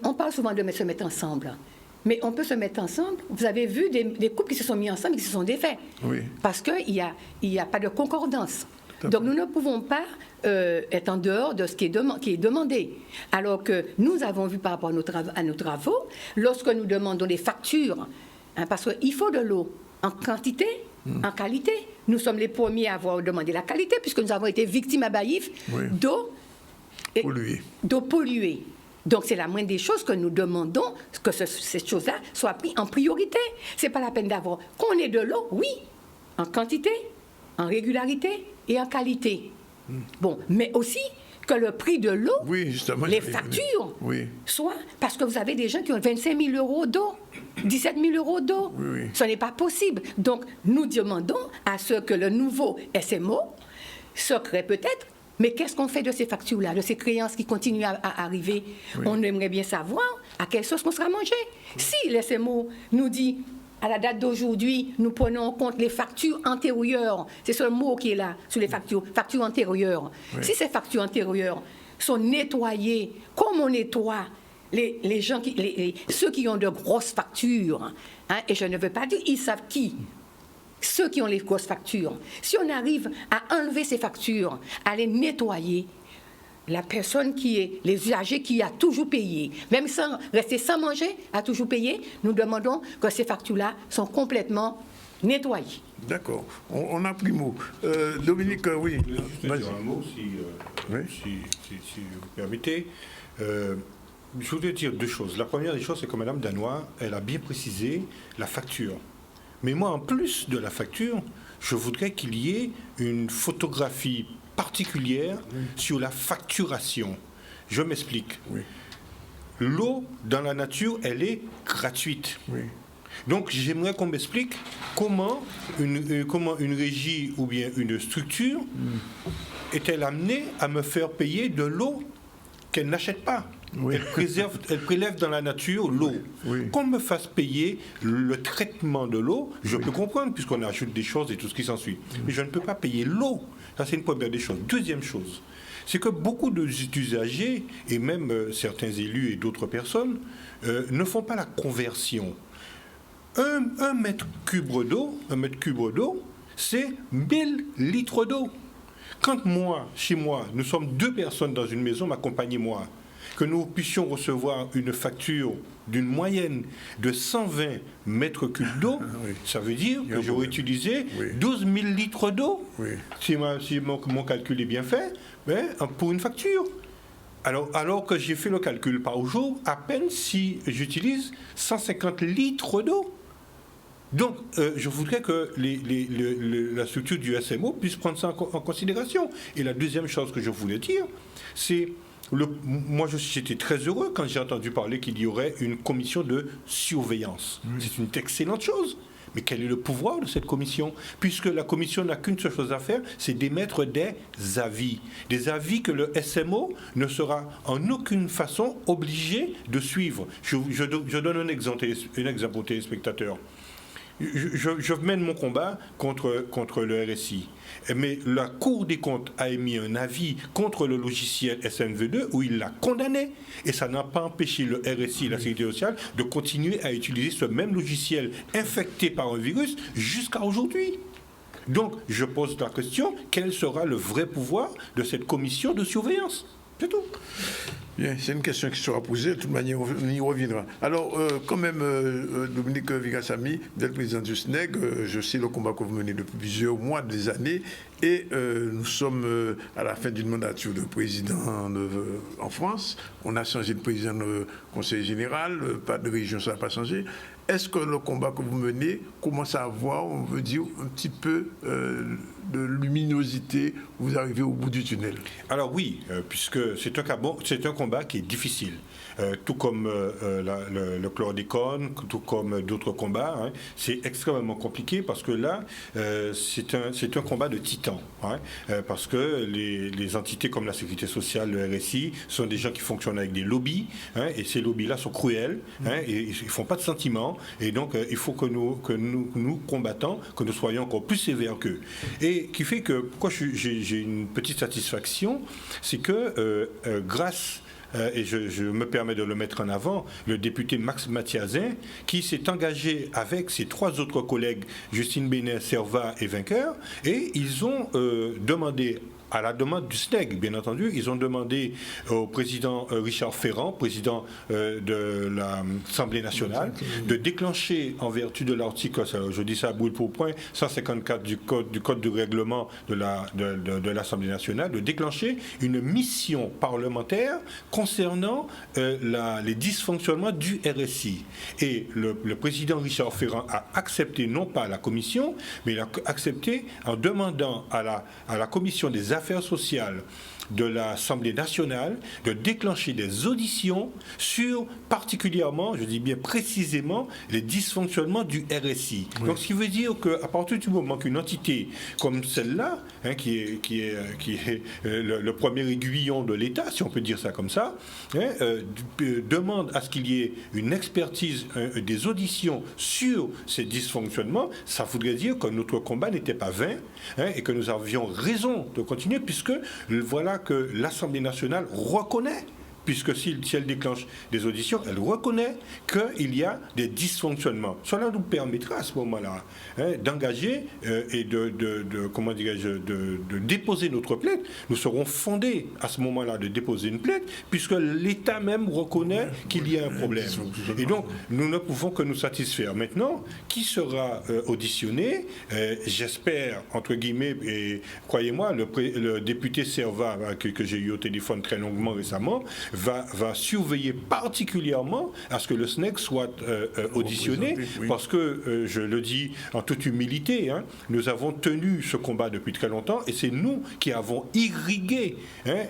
Speaker 11: on parle souvent de se mettre ensemble. Mais on peut se mettre ensemble. Vous avez vu des couples qui se sont mis ensemble et qui se sont défaits. Oui. Parce qu'il n'y a pas de concordance. Donc nous ne pouvons pas être en dehors de ce qui est demandé. Alors que nous avons vu par rapport à nos travaux, lorsque nous demandons des factures, parce qu'il faut de l'eau en quantité, en qualité. Nous sommes les premiers à avoir demandé la qualité, puisque nous avons été victimes à Baïf d'eau polluée. Donc c'est la moindre des choses que nous demandons, que ces choses-là soient prises en priorité. Ce n'est pas la peine d'avoir qu'on ait de l'eau, oui, en quantité, en régularité et en qualité. Bon, mais aussi que le prix de l'eau, les factures, soient... Parce que vous avez des gens qui ont 25 000 euros d'eau, 17 000 euros d'eau. Ce n'est pas possible. Donc, nous demandons à ce que le nouveau SMO se crée peut-être Mais qu'est-ce qu'on fait de ces factures-là, de ces créances qui continuent à arriver? On aimerait bien savoir à quelle sauce on sera mangé. Si l'SMO nous dit, à la date d'aujourd'hui, nous prenons en compte les factures antérieures, c'est ce mot qui est là, sur les factures antérieures. Si ces factures antérieures sont nettoyées, comme on nettoie les gens, ceux qui ont de grosses factures, hein, et je ne veux pas dire, ils savent qui. Ceux qui ont les grosses factures. Si on arrive à enlever ces factures, à les nettoyer, la personne les usagers qui a toujours payé, même sans rester sans manger, a toujours payé, nous demandons que ces factures-là sont complètement nettoyées.
Speaker 1: D'accord. On a pris mot. Dominique, oui.
Speaker 12: Je vais dire un mot, si vous permettez. Je voudrais dire deux choses. La première des choses, c'est que Mme Danois, elle a bien précisé la facture. Mais moi, en plus de la facture, je voudrais qu'il y ait une photographie particulière sur la facturation. Je m'explique. L'eau dans la nature, elle est gratuite. Donc j'aimerais qu'on m'explique comment une régie ou bien une structure est-elle amenée à me faire payer de l'eau qu'elle n'achète pas. Elle prélève dans la nature l'eau. Qu'on me fasse payer le traitement de l'eau, je peux comprendre, puisqu'on ajoute des choses et tout ce qui s'ensuit. Mais je ne peux pas payer l'eau. Ça, c'est une première des choses. Deuxième chose, c'est que beaucoup d'usagers, et même certains élus et d'autres personnes, ne font pas la conversion. Un mètre cube d'eau, c'est 1000 litres d'eau. Quand moi, chez moi, nous sommes 2 personnes dans une maison, ma compagne et moi, que nous puissions recevoir une facture d'une moyenne de 120 mètres cubes d'eau, ça veut dire que j'aurais utilisé 12 000 litres d'eau, si mon calcul est bien fait, pour une facture. Alors que j'ai fait le calcul par jour, à peine si j'utilise 150 litres d'eau. Donc, je voudrais que la structure du SMO puisse prendre ça en considération. Et la deuxième chose que je voulais dire, c'est... Moi, j'étais très heureux quand j'ai entendu parler qu'il y aurait une commission de surveillance. C'est une excellente chose. Mais quel est le pouvoir de cette commission? Puisque la commission n'a qu'une seule chose à faire, c'est d'émettre des avis. Des avis que le SMO ne sera en aucune façon obligé de suivre. Je donne un exemple aux téléspectateurs. Je mène mon combat contre le RSI. Mais la Cour des comptes a émis un avis contre le logiciel SNV2 où il l'a condamné. Et ça n'a pas empêché le RSI et la Sécurité sociale de continuer à utiliser ce même logiciel infecté par un virus jusqu'à aujourd'hui. Donc, je pose la question, quel sera le vrai pouvoir de cette commission de surveillance? C'est tout.
Speaker 1: Bien, c'est une question qui sera posée, de toute manière, on y reviendra. Alors, quand même, Dominique Vigassamy, vous êtes président du SNEG, je sais le combat que vous menez depuis plusieurs mois, des années, et nous sommes à la fin d'une mandature de président en France. On a changé de président du Conseil général, pas de région, ça n'a pas changé. Est-ce que le combat que vous menez commence à avoir, on veut dire, un petit peu de luminosité, vous arrivez au bout du tunnel?
Speaker 12: Alors oui, puisque c'est un combat qui est difficile. Tout comme le chlordécone, tout comme d'autres combats, hein, c'est extrêmement compliqué parce que là, c'est un combat de titans. Hein, parce que les entités comme la Sécurité sociale, le RSI, sont des gens qui fonctionnent avec des lobbies, hein, et ces lobbies-là sont cruels, hein, et ils ne font pas de sentiments, et donc il faut que nous combattants, que nous soyons encore plus sévères qu'eux. Et qui fait que, pourquoi j'ai une petite satisfaction, c'est que grâce... et je me permets de le mettre en avant, le député Max Mathiazin, qui s'est engagé avec ses 3 autres collègues, Justine Bénin, Servat et Vainqueur, et ils ont demandé, à la demande du SNEG, bien entendu, ils ont demandé au président Richard Ferrand, président de l'Assemblée nationale, de déclencher, en vertu de l'article, je dis ça à brûle pour point, 154 du code du règlement de l'Assemblée nationale, de déclencher une mission parlementaire concernant les dysfonctionnements du RSI. Et le président Richard Ferrand a accepté, non pas la commission, mais il a accepté en demandant à la commission des affaires sociales de l'Assemblée nationale de déclencher des auditions sur particulièrement, je dis bien précisément, les dysfonctionnements du RSI. Oui. Donc ce qui veut dire qu'à partir du moment qu'une entité comme celle-là, qui est le premier aiguillon de l'État, si on peut dire ça comme ça, demande à ce qu'il y ait une expertise, des auditions sur ces dysfonctionnements, ça voudrait dire que notre combat n'était pas vain et que nous avions raison de continuer, puisque voilà que l'Assemblée nationale reconnaît, puisque si elle déclenche des auditions, elle reconnaît qu'il y a des dysfonctionnements. Cela nous permettra à ce moment-là d'engager et de déposer notre plainte. Nous serons fondés à ce moment-là de déposer une plainte, puisque l'État même reconnaît qu'il y a un problème. Et donc, nous ne pouvons que nous satisfaire. Maintenant, qui sera auditionné? J'espère, entre guillemets, et croyez-moi, le député Serva, que j'ai eu au téléphone très longuement récemment, va surveiller particulièrement à ce que le SNEC soit auditionné, parce que, je le dis en toute humilité, nous avons tenu ce combat depuis très longtemps, et c'est nous qui avons irrigué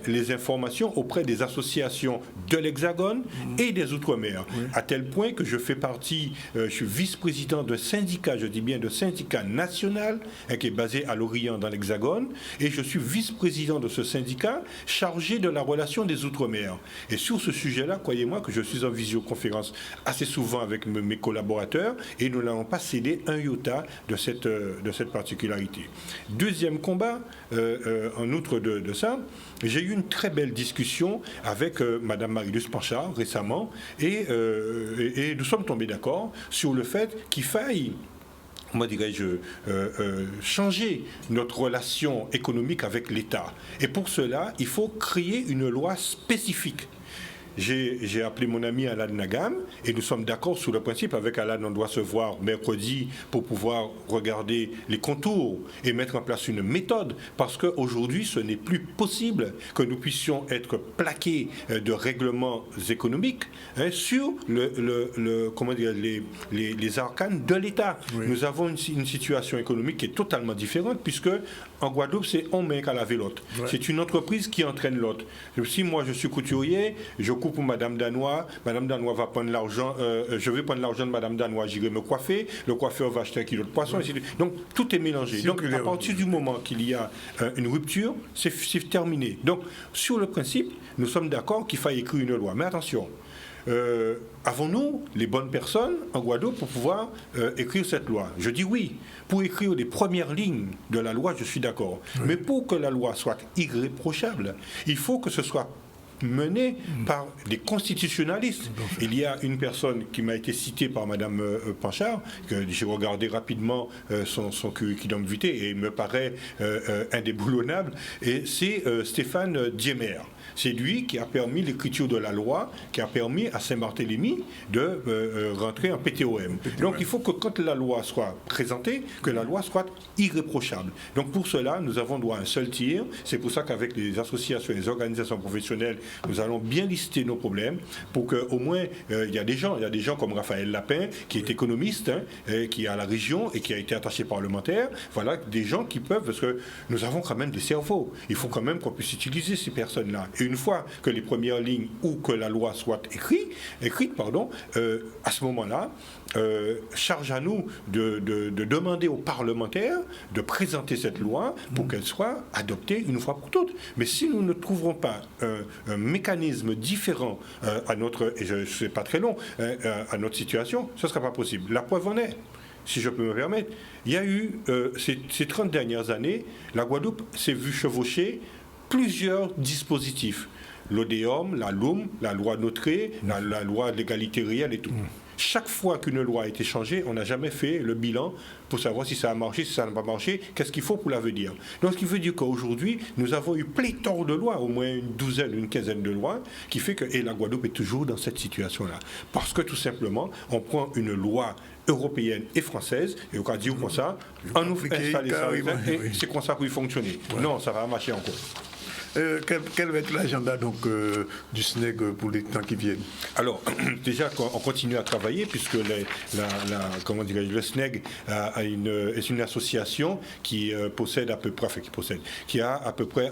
Speaker 12: les informations auprès des associations de l'Hexagone et des Outre-mer, à tel point que je fais partie, je suis vice-président d'un syndicat, je dis bien de syndicat national, qui est basé à Lorient dans l'Hexagone, et je suis vice-président de ce syndicat chargé de la relation des Outre-mer. Et sur ce sujet-là, croyez-moi que je suis en visioconférence assez souvent avec mes collaborateurs et nous n'allons pas céder un iota de cette particularité. Deuxième combat, en outre de ça, j'ai eu une très belle discussion avec Mme Marie-Luce Panchard récemment et nous sommes tombés d'accord sur le fait qu'il faille, comment dirais-je, changer notre relation économique avec l'État. Et pour cela, il faut créer une loi spécifique. J'ai appelé mon ami Alan Nagam et nous sommes d'accord sur le principe. Avec Alan, on doit se voir mercredi pour pouvoir regarder les contours et mettre en place une méthode, parce qu'aujourd'hui, ce n'est plus possible que nous puissions être plaqués de règlements économiques sur comment dire, les arcanes de l'État. Oui. Nous avons une situation économique qui est totalement différente, puisque en Guadeloupe, c'est on met qu'à laver l'autre. Ouais. C'est une entreprise qui entraîne l'autre. Si moi, je suis couturier, je coupe pour Madame Danois va prendre l'argent, je vais prendre l'argent de Madame Danois, j'irai me coiffer, le coiffeur va acheter un kilo de poisson, donc tout est mélangé. Donc à partir du moment qu'il y a une rupture, c'est terminé. Donc sur le principe, nous sommes d'accord qu'il faille écrire une loi. Mais attention, avons-nous les bonnes personnes en Guadeloupe pour pouvoir écrire cette loi? Je dis oui. Pour écrire les premières lignes de la loi, je suis d'accord. Oui. Mais pour que la loi soit irréprochable, il faut que ce soit mené par des constitutionnalistes. Il y a une personne qui m'a été citée par Mme Panchard, que j'ai regardé rapidement son curriculum vitae et il me paraît indéboulonnable, et c'est Stéphane Diemer. C'est lui qui a permis l'écriture de la loi, qui a permis à Saint-Barthélemy de rentrer en PTOM. Donc il faut que quand la loi soit présentée, que la loi soit irréprochable. Donc pour cela, nous avons droit à un seul tir. C'est pour ça qu'avec les associations et les organisations professionnelles, nous allons bien lister nos problèmes pour qu'au moins, il y a des gens comme Raphaël Lapin, qui est économiste, qui est à la région et qui a été attaché parlementaire. Voilà, des gens qui peuvent, parce que nous avons quand même des cerveaux. Il faut quand même qu'on puisse utiliser ces personnes-là. Et une fois que les premières lignes ou que la loi soit écrite, à ce moment-là, charge à nous de demander aux parlementaires de présenter cette loi pour qu'elle soit adoptée une fois pour toutes. Mais si nous ne trouverons pas un mécanisme différent à notre, et je ne sais pas très long, à notre situation, ce ne sera pas possible. La preuve en est, si je peux me permettre, il y a eu, ces 30 dernières années, la Guadeloupe s'est vue chevaucher plusieurs dispositifs. L'ODEOM, la LOM, la loi Notré, la loi de l'égalité réelle et tout. Chaque fois qu'une loi a été changée, on n'a jamais fait le bilan pour savoir si ça a marché, si ça n'a pas marché, qu'est-ce qu'il faut pour l'avenir. Donc ce qui veut dire qu'aujourd'hui, nous avons eu pléthore de lois, au moins une douzaine, une quinzaine de lois, qui fait que et la Guadeloupe est toujours dans cette situation-là. Parce que tout simplement, on prend une loi européenne et française, et on va dire comme ça, on nous fait installer ça, et c'est comme ça qu'il fonctionne. Ouais. Non, ça va marcher encore.
Speaker 1: quel va être l'agenda donc du SNEG pour les temps qui viennent? Alors,
Speaker 12: déjà, on continue à travailler puisque le SNEG est une association qui possède à peu près, qui a à peu près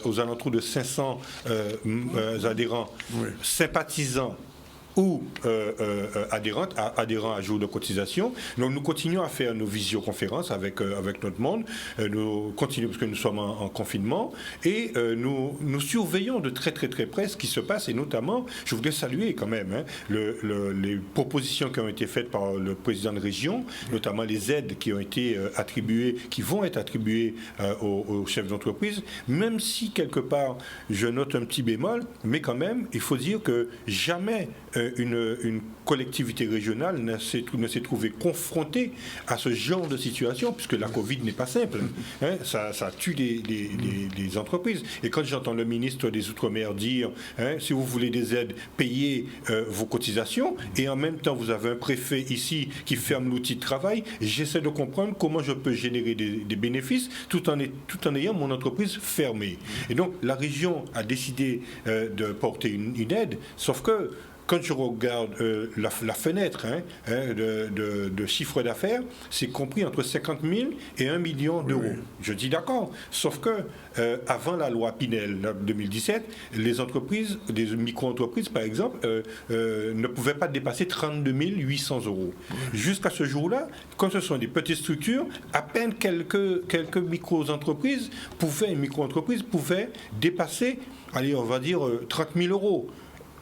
Speaker 12: aux alentours de 500 adhérents, sympathisants ou adhérents à jour de cotisation. Donc nous continuons à faire nos visioconférences avec notre monde. Nous continuons parce que nous sommes en confinement et nous surveillons de très très très près ce qui se passe et notamment, je voudrais saluer quand même les propositions qui ont été faites par le président de région, notamment les aides qui ont été attribuées, qui vont être attribuées aux chefs d'entreprise, même si quelque part je note un petit bémol, mais quand même il faut dire que jamais une collectivité régionale ne s'est trouvée confrontée à ce genre de situation, puisque la Covid n'est pas simple. Ça tue les entreprises. Et quand j'entends le ministre des Outre-mer dire, si vous voulez des aides, payez vos cotisations, et en même temps vous avez un préfet ici qui ferme l'outil de travail, j'essaie de comprendre comment je peux générer des bénéfices tout en ayant mon entreprise fermée. Et donc la région a décidé de porter une aide, sauf que quand je regarde la fenêtre de chiffre d'affaires, c'est compris entre 50 000 et 1 million d'euros. Oui. Je dis d'accord, sauf que avant la loi Pinel 2017, les entreprises, des micro-entreprises par exemple, ne pouvaient pas dépasser 32 800 euros. Oui. Jusqu'à ce jour-là, quand ce sont des petites structures, à peine quelques micro-entreprises pouvaient dépasser, allez, on va dire 30 000 euros.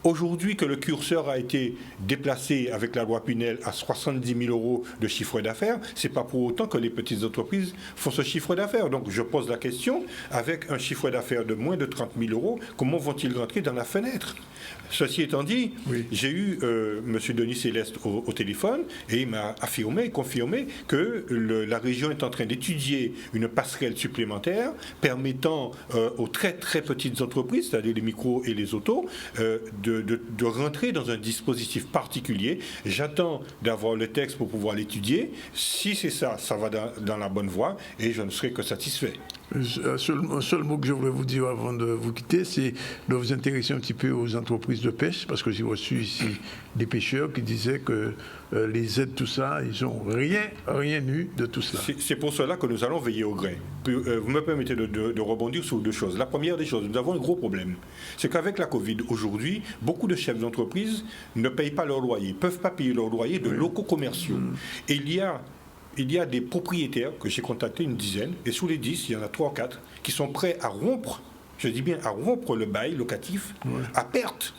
Speaker 12: Aujourd'hui que le curseur a été déplacé avec la loi Pinel à 70 000 euros de chiffre d'affaires, ce n'est pas pour autant que les petites entreprises font ce chiffre d'affaires. Donc je pose la question, avec un chiffre d'affaires de moins de 30 000 euros, comment vont-ils rentrer dans la fenêtre? Ceci étant dit, oui. J'ai eu M. Denis Céleste au téléphone et il m'a confirmé que la région est en train d'étudier une passerelle supplémentaire permettant aux très très petites entreprises, c'est-à-dire les micros et les autos, de rentrer dans un dispositif particulier. J'attends d'avoir le texte pour pouvoir l'étudier. Si c'est ça, ça va dans la bonne voie et je ne serai que satisfait.
Speaker 1: Un seul mot que je voudrais vous dire avant de vous quitter, c'est de vous intéresser un petit peu aux entreprises de pêche, parce que j'ai reçu ici des pêcheurs qui disaient que les aides, tout ça, ils n'ont rien eu de tout cela.
Speaker 12: C'est pour cela que nous allons veiller au grain. Vous me permettez de rebondir sur deux choses. La première des choses, nous avons un gros problème. C'est qu'avec la Covid, aujourd'hui, beaucoup de chefs d'entreprise ne payent pas leur loyer, ne peuvent pas payer leur loyer de locaux commerciaux. Et il y a des propriétaires que j'ai contactés, une dizaine, et sous les 10, il y en a 3 ou 4 qui sont prêts à rompre, je dis bien à rompre le bail locatif à perte.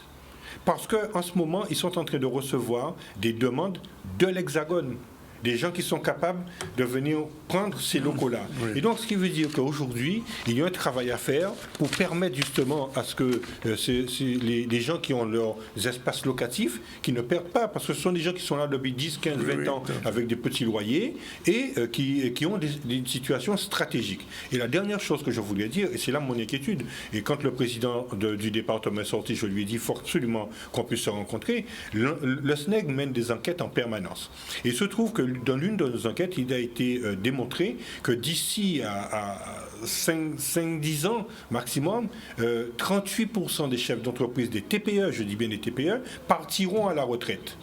Speaker 12: Parce qu'en ce moment, ils sont en train de recevoir des demandes de l'Hexagone. Des gens qui sont capables de venir prendre ces locaux-là. Oui. Et donc, ce qui veut dire qu'aujourd'hui, il y a un travail à faire pour permettre justement à ce que les gens qui ont leurs espaces locatifs, qui ne perdent pas, parce que ce sont des gens qui sont là depuis 10, 15, 20 ans avec des petits loyers et qui ont des situations stratégiques. Et la dernière chose que je voulais dire, et c'est là mon inquiétude, et quand le président du département est sorti, je lui ai dit, il faut absolument qu'on puisse se rencontrer, le SNEG mène des enquêtes en permanence. Et il se trouve que dans l'une de nos enquêtes, il a été démontré que d'ici à 5-10 ans maximum, 38% des chefs d'entreprise des TPE, je dis bien des TPE, partiront à la retraite.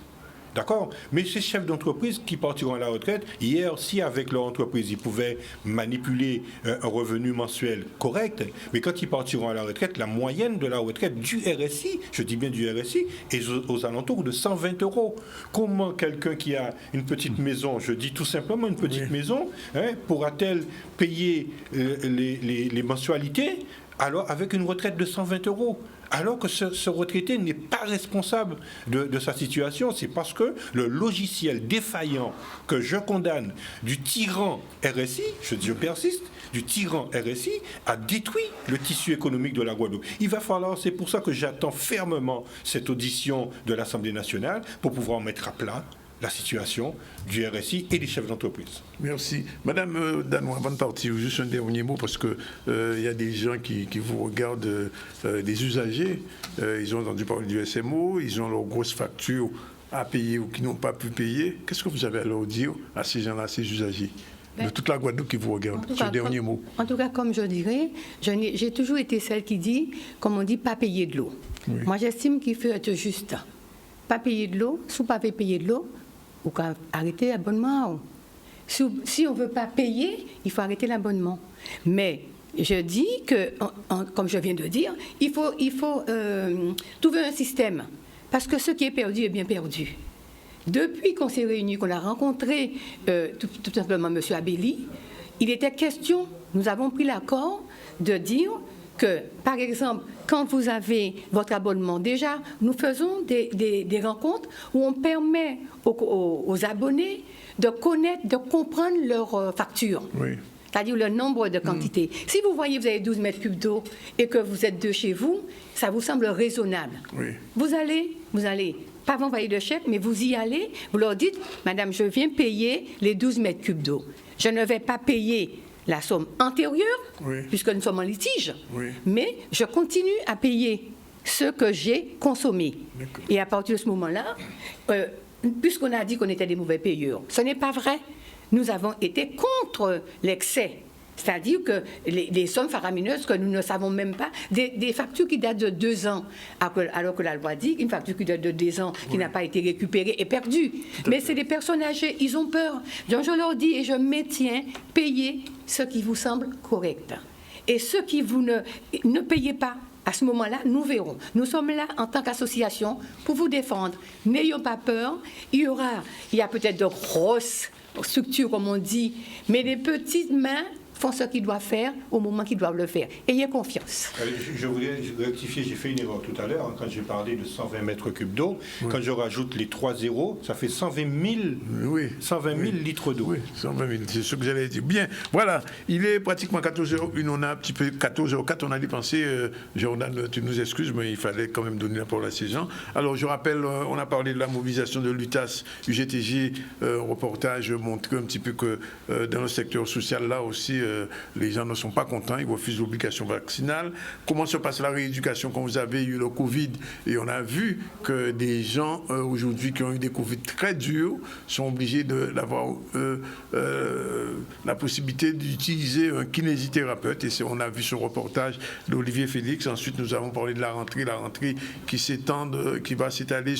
Speaker 12: D'accord? Mais ces chefs d'entreprise qui partiront à la retraite, hier, si avec leur entreprise, ils pouvaient manipuler un revenu mensuel correct, mais quand ils partiront à la retraite, la moyenne de la retraite du RSI, je dis bien du RSI, est aux alentours de 120 euros. Comment quelqu'un qui a une petite maison, je dis tout simplement une petite maison, pourra-t-elle payer les mensualités alors avec une retraite de 120 euros? Alors que ce retraité n'est pas responsable de sa situation. C'est parce que le logiciel défaillant que je condamne du tyran RSI, je persiste, du tyran RSI, a détruit le tissu économique de la Guadeloupe. Il va falloir, c'est pour ça que j'attends fermement cette audition de l'Assemblée nationale pour pouvoir mettre à plat la situation du RSI et des chefs d'entreprise.
Speaker 1: Merci. Madame Danois, avant de partir, juste un dernier mot, parce qu'il y a des gens qui vous regardent, des usagers, ils ont entendu parler du SMO, ils ont leurs grosses factures à payer ou qui n'ont pas pu payer. Qu'est-ce que vous avez à leur dire à ces gens-là, à ces usagers? de toute la Guadeloupe qui vous regarde. Ce dernier mot.
Speaker 11: En tout cas, comme je dirais, j'ai toujours été celle qui dit, comme on dit, pas payer de l'eau. Oui. Moi, j'estime qu'il faut être juste. Pas payer de l'eau, si vous ne pouvez pas payer de l'eau, vous pouvez arrêter l'abonnement. Si on ne veut pas payer, il faut arrêter l'abonnement. Mais je dis que, comme je viens de dire, il faut trouver un système. Parce que ce qui est perdu est bien perdu. Depuis qu'on s'est réunis, qu'on a rencontré tout simplement M. Abelli, il était question, nous avons pris l'accord de dire que, par exemple, quand vous avez votre abonnement, déjà, nous faisons des rencontres où on permet aux abonnés de connaître, de comprendre leurs factures. Oui. C'est-à-dire le nombre de quantités. Si vous voyez que vous avez 12 mètres cubes d'eau et que vous êtes 2 chez vous, ça vous semble raisonnable. Oui. Vous allez, pas envoyer de chèque, mais vous y allez, vous leur dites, madame, je viens payer les 12 mètres cubes d'eau. Je ne vais pas payer la somme antérieure, puisque nous sommes en litige, mais je continue à payer ce que j'ai consommé. Et à partir de ce moment-là, puisqu'on a dit qu'on était des mauvais payeurs, ce n'est pas vrai. Nous avons été contre l'excès. C'est-à-dire que les sommes faramineuses que nous ne savons même pas, des factures qui datent de 2 ans, alors que la loi dit qu'une facture qui date de 2 ans, qui n'a pas été récupérée, est perdue. Mais c'est des personnes âgées, ils ont peur. Donc je leur dis, et je maintiens, payez ce qui vous semble correct. Et ce qui vous ne payez pas, à ce moment-là, nous verrons. Nous sommes là en tant qu'association pour vous défendre. N'ayons pas peur. Il y a peut-être de grosses structures, comme on dit, mais les petites mains font ce qu'ils doivent faire au moment qu'ils doivent le faire. Ayez confiance.
Speaker 12: Je voulais rectifier, j'ai fait une erreur tout à l'heure quand j'ai parlé de 120 mètres cubes d'eau. Oui. Quand je rajoute les 3 zéros, ça fait 120 000 litres d'eau.
Speaker 1: Oui, 120 000, c'est ce que j'allais dire. Bien, voilà, il est pratiquement 14h01, on a un petit peu 14h04, on a dépensé, Jordan, tu nous excuses, mais il fallait quand même donner la parole à ces gens. Alors, je rappelle, on a parlé de la mobilisation de l'UTAS, UGTG, reportage montré un petit peu que dans le secteur social, là aussi, les gens ne sont pas contents, ils refusent l'obligation vaccinale. Comment se passe la rééducation quand vous avez eu le Covid? Et on a vu que des gens aujourd'hui qui ont eu des Covid très durs sont obligés d'avoir la possibilité d'utiliser un kinésithérapeute. Et on a vu ce reportage d'Olivier Félix. Ensuite, nous avons parlé de la rentrée qui va s'étaler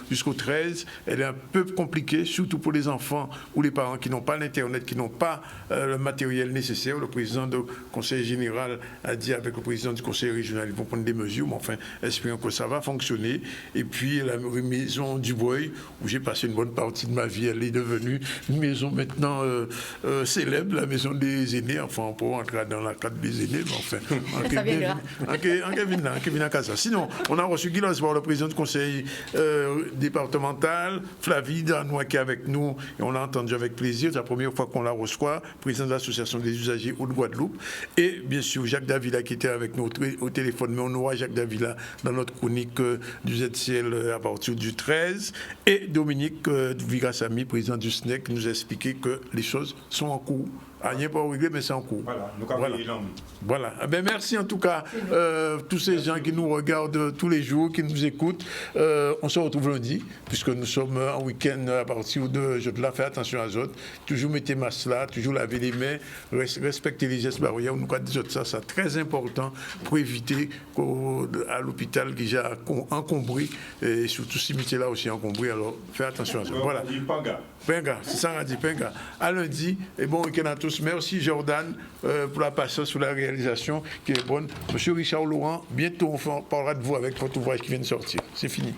Speaker 1: jusqu'au 13. Elle est un peu compliquée, surtout pour les enfants ou les parents qui n'ont pas l'Internet, qui n'ont pas le matériel nécessaire. Le président du conseil général a dit avec le président du conseil régional, ils vont prendre des mesures, mais enfin, espérons que ça va fonctionner. Et puis, la maison du Boy, où j'ai passé une bonne partie de ma vie, elle est devenue une maison maintenant célèbre, la maison des aînés. Enfin, on peut rentrer dans la carte des aînés, mais enfin, en Kevin Casa. Sinon, on a reçu Guy Losbar, le président du conseil départemental, Flavie Danois qui est avec nous, et on l'a entendu avec plaisir. C'est la première fois qu'on la reçoit, président de l'association des usagers Haute-Guadeloupe, et bien sûr Jacques Davila qui était avec nous au téléphone, mais on aura Jacques Davila dans notre chronique du ZCL à partir du 13, et Dominique Vigrassami, président du SNEC, qui nous a expliqué que les choses sont en cours. Rien pas réglé, mais c'est en cours. Voilà. Merci en tout cas, tous ces gens qui nous regardent tous les jours, qui nous écoutent. On se retrouve lundi, puisque nous sommes en week-end à partir de jeudi. Là, faites attention à eux. Toujours mettez masque là, toujours laver les mains, respectez les gestes barrières. Nous disons ça, c'est très important pour éviter qu'à l'hôpital qui j'ai encombré, et surtout si métier là aussi encombré. Alors, faites attention à eux. Voilà. Penga, c'est ça, on a dit Penga. À lundi, et bon week-end à tous. Merci Jordan pour la patience sur la réalisation qui est bonne. Monsieur Richard Laurent, bientôt on parlera de vous avec votre ouvrage qui vient de sortir. C'est fini.